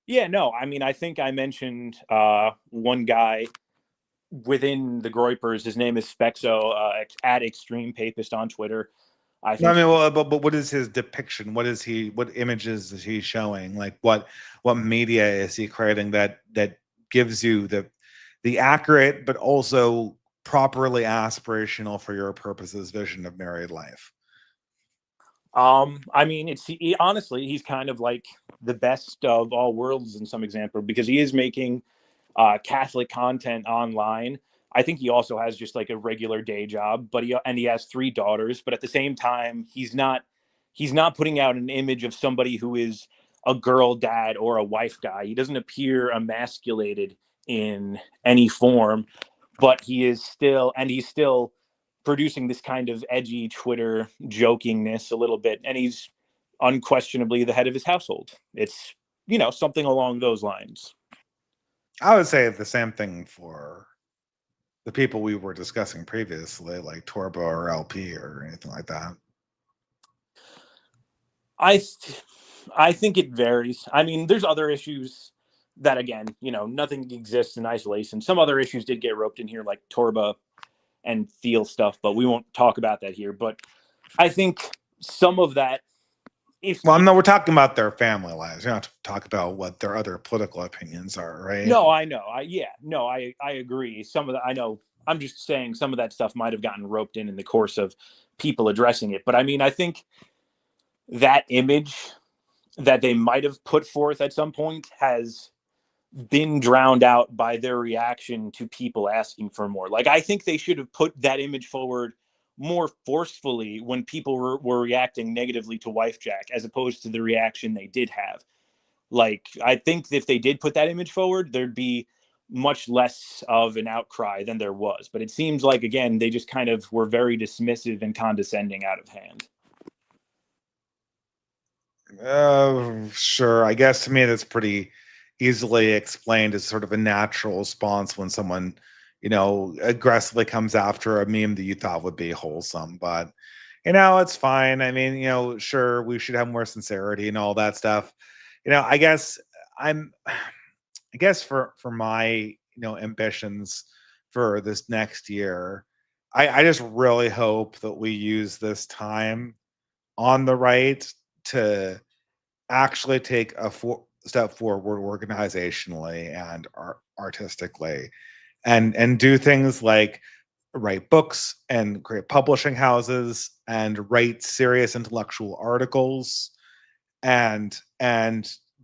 Yeah, no, I mean, I think I mentioned one guy within the groypers. His name is Spexo, at Extreme Papist on Twitter. I No, I think mean, well, but what is his depiction? What is he? What images is he showing? Like, what media is he creating that gives you the accurate but also properly aspirational for your purposes vision of married life? I mean, honestly, he's kind of like the best of all worlds in some example, because he is making Catholic content online. I think he also has just like a regular day job, but he has 3 daughters. But at the same time, he's not putting out an image of somebody who is a girl dad or a wife guy. He doesn't appear emasculated in any form, but he's still producing this kind of edgy Twitter jokingness a little bit, and he's unquestionably the head of his household. It's something along those lines. I would say the same thing for the people we were discussing previously, like Torbo or LP or anything like that. I think it varies. I mean, there's other issues that, again, nothing exists in isolation. Some other issues did get roped in here, like Torba and Thiel stuff, but we won't talk about that here. But I think some of that, Well, no, we're talking about their family lives. You don't have to talk about what their other political opinions are, right? No, I know. I agree. Some of that, I know. I'm just saying some of that stuff might have gotten roped in the course of people addressing it. But I mean, I think that image that they might have put forth at some point has been drowned out by their reaction to people asking for more. Like, I think they should have put that image forward more forcefully when people were reacting negatively to Wifejak, as opposed to the reaction they did have. Like, I think if they did put that image forward, there'd be much less of an outcry than there was. But it seems like, again, they just kind of were very dismissive and condescending out of hand. Sure. I guess to me that's pretty easily explained as sort of a natural response when someone, aggressively comes after a meme that you thought would be wholesome. But it's fine. I mean, sure, we should have more sincerity and all that stuff. I guess I'm I guess for my, ambitions for this next year, I just really hope that we use this time on the right to actually take a step forward organizationally and artistically, and do things like write books and create publishing houses and write serious intellectual articles and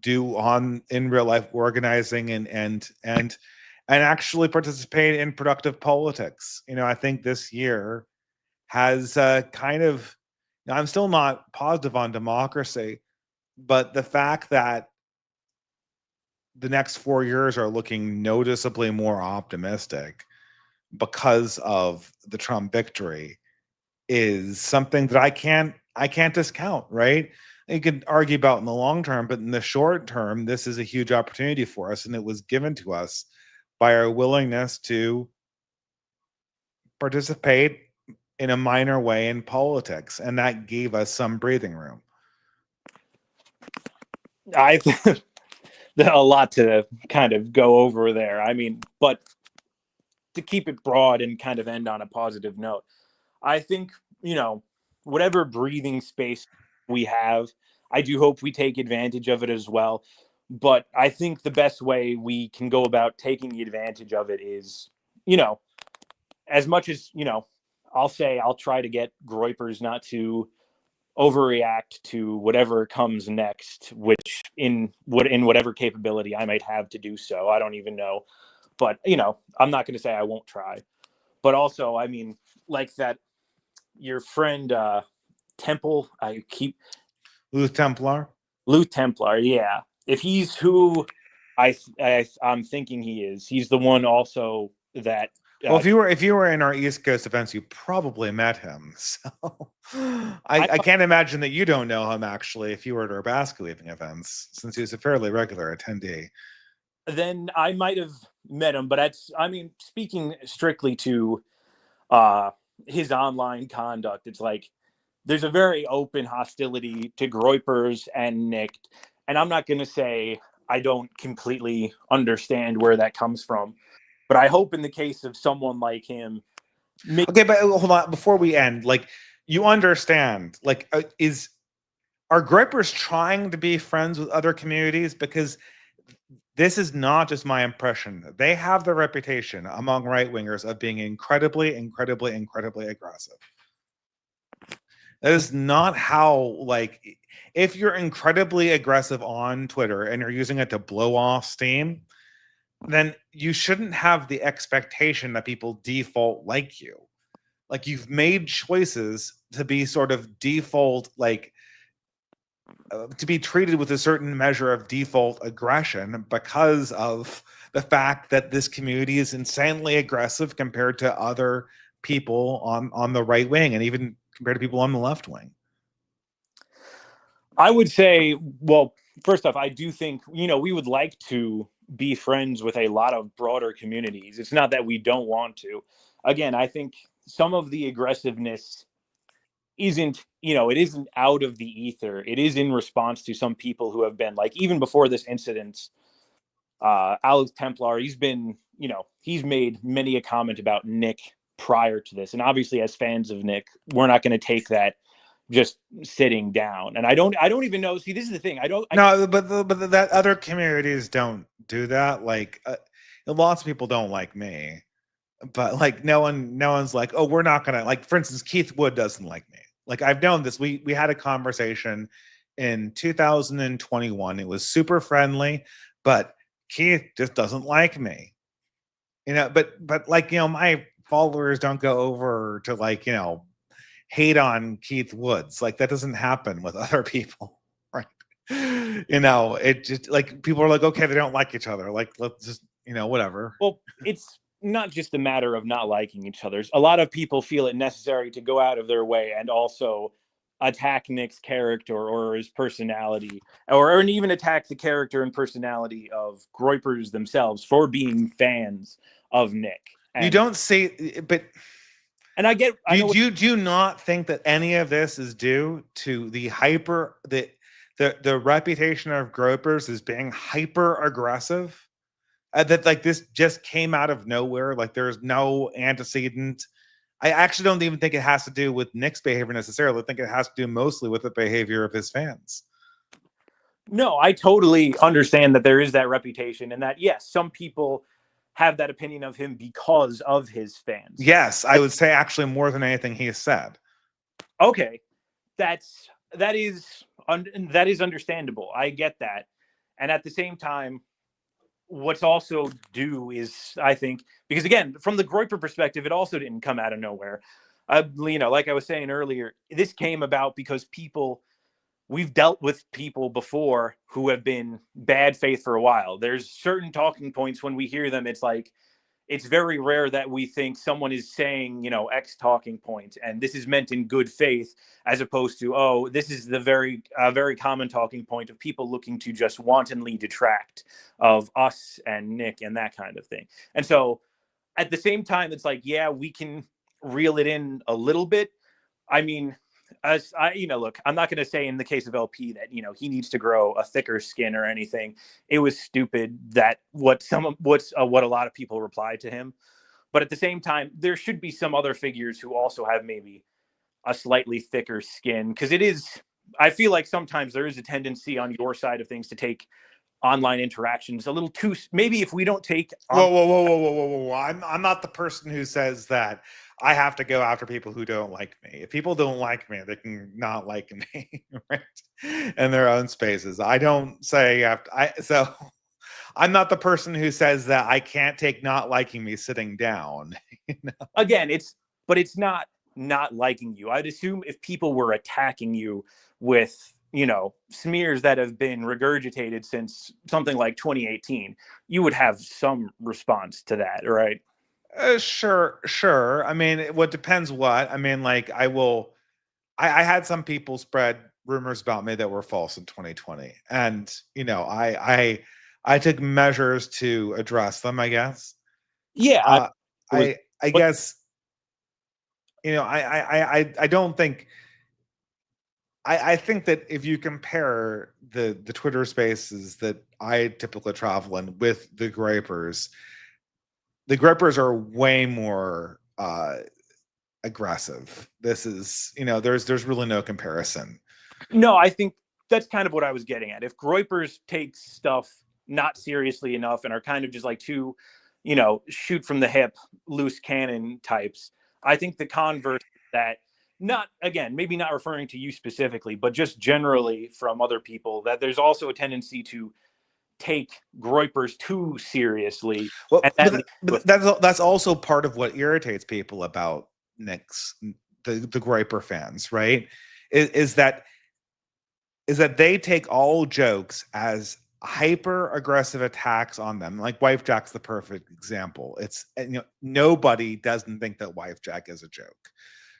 do on in real life organizing and actually participate in productive politics. I think this year has kind of, I'm still not positive on democracy, but the fact that the next 4 years are looking noticeably more optimistic because of the Trump victory is something that I can't discount, right? You can argue about in the long term, but in the short term, this is a huge opportunity for us, and it was given to us by our willingness to participate in a minor way in politics, and that gave us some breathing room. I a lot to kind of go over there. I mean, but to keep it broad and kind of end on a positive note, I think, whatever breathing space we have, I do hope we take advantage of it as well. But I think the best way we can go about taking advantage of it is, as much as, I'll try to get groypers not to overreact to whatever comes next, which in whatever capability I might have to do so. I don't even know. But, I'm not going to say I won't try. But also, I mean, like that, your friend Temple, Luth Templar. Luth Templar, yeah. If he's who I'm thinking he is, he's the one also that. Well, if you were in our East Coast events, you probably met him. So I can't imagine that you don't know him actually. If you were at our basket weaving events, since he was a fairly regular attendee, then I might have met him. But speaking strictly to his online conduct, it's like there's a very open hostility to groypers and Nick, and I'm not going to say I don't completely understand where that comes from, but I hope in the case of someone like him. Okay, but hold on before we end. Like, you understand? Like, are groypers trying to be friends with other communities? Because this is not just my impression. They have the reputation among right wingers of being incredibly, incredibly, incredibly aggressive. That is not how, like, if you're incredibly aggressive on Twitter and you're using it to blow off steam, then you shouldn't have the expectation that people default like you. Like, you've made choices to be sort of default, like, to be treated with a certain measure of default aggression because of the fact that this community is insanely aggressive compared to other people on the right wing and even compared to people on the left wing. I would say, well, first off, I do think, we would like to be friends with a lot of broader communities. It's not that we don't want to. Again, I think some of the aggressiveness isn't, it isn't out of the ether. It is in response to some people who have been, like, even before this incident, Alex Templar, he's been, he's made many a comment about Nick prior to this. And obviously, as fans of Nick, we're not going to take that just sitting down. And I don't even know. See, this is the thing. But that other communities don't do that. Like, lots of people don't like me, but like no one's like, oh, we're not gonna, like, for instance, Keith Wood doesn't like me. Like, I've known this. We had a conversation in 2021. It was super friendly, but Keith just doesn't like me. But like, my followers don't go over to, like, hate on Keith Woods. Like, that doesn't happen with other people, right? It just, like, people are like, okay, they don't like each other. Like, let's just, whatever. Well, it's not just a matter of not liking each other. A lot of people feel it necessary to go out of their way and also attack Nick's character or his personality, or even attack the character and personality of groypers themselves for being fans of Nick. And you don't say, but. And do you not think that any of this is due to the reputation of groypers as being hyper aggressive? That, like, this just came out of nowhere. Like, there's no antecedent. I actually don't even think it has to do with Nick's behavior necessarily. I think it has to do mostly with the behavior of his fans. No, I totally understand that there is that reputation, and that, yes, some people have that opinion of him because of his fans. Yes, I would say actually more than anything he has said. Okay, that is understandable. I get that. And at the same time, what's also due is, I think, because again, from the groyper perspective, it also didn't come out of nowhere. Like I was saying earlier, this came about because we've dealt with people before who have been bad faith for a while. There's certain talking points when we hear them, it's like, it's very rare that we think someone is saying, X talking point, and this is meant in good faith, as opposed to, oh, this is the very common talking point of people looking to just wantonly detract of us and Nick and that kind of thing. And so at the same time, it's like, yeah, we can reel it in a little bit. I mean, as I, look, I'm not going to say in the case of LP that, he needs to grow a thicker skin or anything. It was stupid that what a lot of people replied to him. But at the same time, there should be some other figures who also have maybe a slightly thicker skin, because I feel like sometimes there is a tendency on your side of things to take online interactions a little too, maybe if we don't take whoa. I'm not the person who says that I have to go after people who don't like me. If people don't like me, they can not like me, right? In their own spaces. I don't say you have to, so I'm not the person who says that I can't take not liking me sitting down. Again, it's not liking you. I'd assume if people were attacking you with, smears that have been regurgitated since something like 2018, you would have some response to that, right? Sure. I mean, what depends what. I mean, like I had some people spread rumors about me that were false in 2020. And, I took measures to address them, I guess. Yeah. I guess, I don't think I think that if you compare the Twitter spaces that I typically travel in with the groypers are way more aggressive. This is, there's really no comparison. No, I think that's kind of what I was getting at. If groypers take stuff not seriously enough and are kind of just like too, shoot from the hip, loose cannon types, I think the converse that, not again, maybe not referring to you specifically, but just generally from other people, that there's also a tendency to take groypers too seriously. Well, And but that's also part of what irritates people about Nick's the groyper fans, right? Is that they take all jokes as hyper aggressive attacks on them. Like Wifejak's the perfect example. It's, nobody doesn't think that Wifejak is a joke,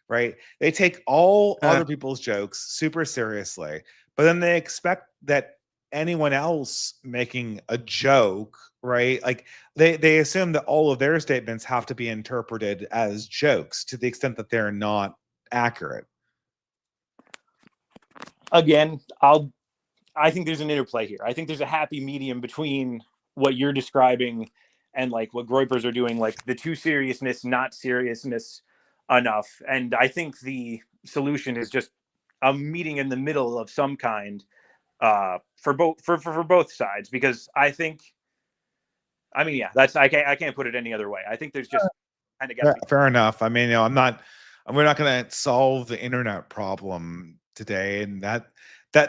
right? They take all other people's jokes super seriously, but then they expect that anyone else making a joke, right? Like they assume that all of their statements have to be interpreted as jokes to the extent that they're not accurate. Again, I think there's an interplay here. I think there's a happy medium between what you're describing and like what groypers are doing, like the too seriousness, not seriousness enough. And I think the solution is just a meeting in the middle of some kind for both sides, because I think, I mean, yeah, I can't put it any other way. I think there's just kind of got to be fair enough. I mean, we're not going to solve the internet problem today, and that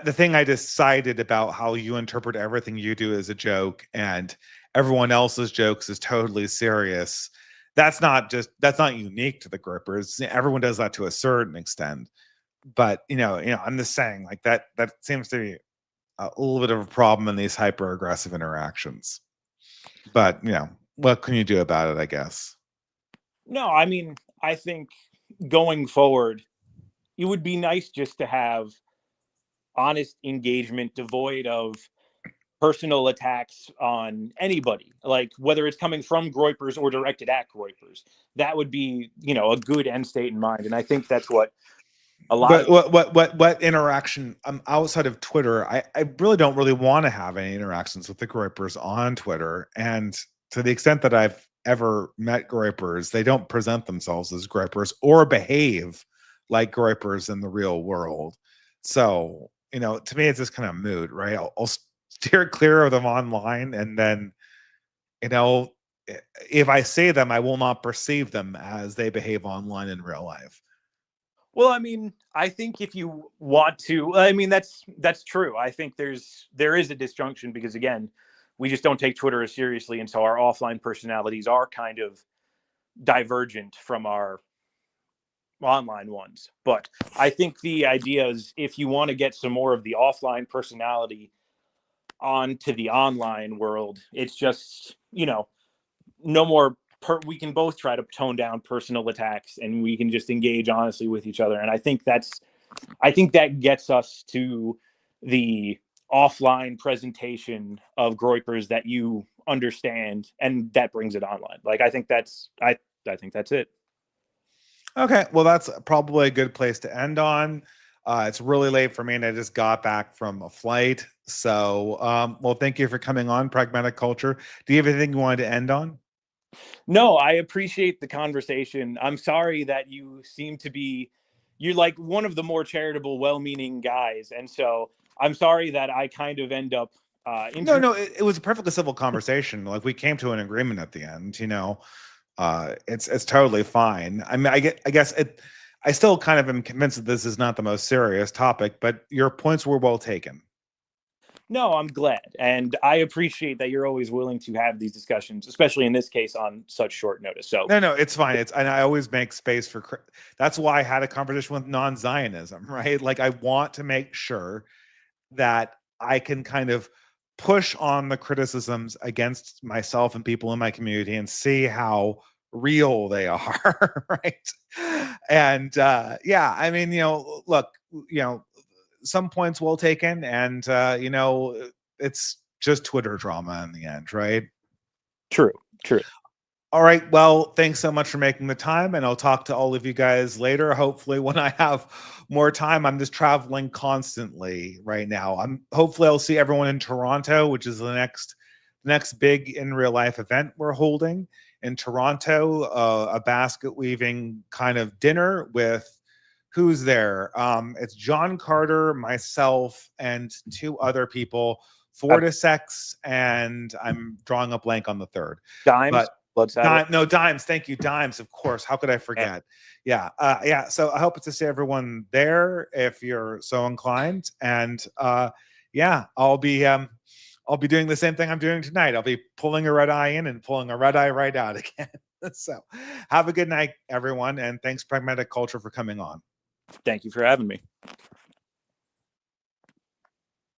the thing I decided about how you interpret everything you do as a joke and everyone else's jokes is totally serious. That's not unique to the groypers. Everyone does that to a certain extent. But I'm just saying, like that seems to be a little bit of a problem in these hyper aggressive interactions. But what can you do about it, I guess? No, I mean, I think going forward, it would be nice just to have honest engagement devoid of personal attacks on anybody, like whether it's coming from groypers or directed at groypers. That would be, a good end state in mind. And I think that's what a lot what interaction outside of Twitter, I really don't really want to have any interactions with the groypers on Twitter. And to the extent that I've ever met groypers, they don't present themselves as groypers or behave like groypers in the real world. So, to me, it's just kind of mood, right? I'll steer clear of them online, and then, if I see them, I will not perceive them as they behave online in real life. Well, I mean, I think if you want to, I mean, that's true. I think there is a disjunction, because again, we just don't take Twitter as seriously, and so our offline personalities are kind of divergent from our online ones. But I think the idea is, if you want to get some more of the offline personality onto the online world, it's just, no more we can both try to tone down personal attacks, and we can just engage honestly with each other. And I think that gets us to the offline presentation of groypers that you understand, and that brings it online. Like, I think that's it. Okay, well, that's probably a good place to end on. It's really late for me, and I just got back from a flight. So, well, thank you for coming on Pragmatic Culture. Do you have anything you wanted to end on? No, I appreciate the conversation. I'm sorry that you seem to be, you're like one of the more charitable, well-meaning guys, and so I'm sorry that I kind of end up No, inter. no, it was a perfectly civil conversation. Like we came to an agreement at the end. It's totally fine. I mean, I guess it. I still kind of am convinced that this is not the most serious topic, but your points were well taken. No, I'm glad, and I appreciate that you're always willing to have these discussions, especially in this case on such short notice. So, No, no, it's fine. It's and I always make space for. That's why I had a conversation with non-Zionism, right? Like I want to make sure that I can kind of push on the criticisms against myself and people in my community and see how real they are, right? And yeah, I mean, look, you know, some points well taken, and it's just Twitter drama in the end, right? true, true. All right. Well, thanks so much for making the time, and I'll talk to all of you guys later. Hopefully, when I have more time, I'm just traveling constantly right now. Hopefully I'll see everyone in Toronto, which is the next big in real life event we're holding in Toronto. A basket weaving kind of dinner with who's there? It's John Carter, myself, and two other people. Fortisex, and I'm drawing a blank on the third. Dimes, But blood satellite. No, Dimes. Thank you, Dimes. Of course. How could I forget? Yeah, yeah. So I hope to see everyone there if you're so inclined. And yeah, I'll be doing the same thing I'm doing tonight. I'll be pulling a red eye in and pulling a red eye right out again. So have a good night, everyone, and thanks, Pragmatic Culture, for coming on. Thank you for having me.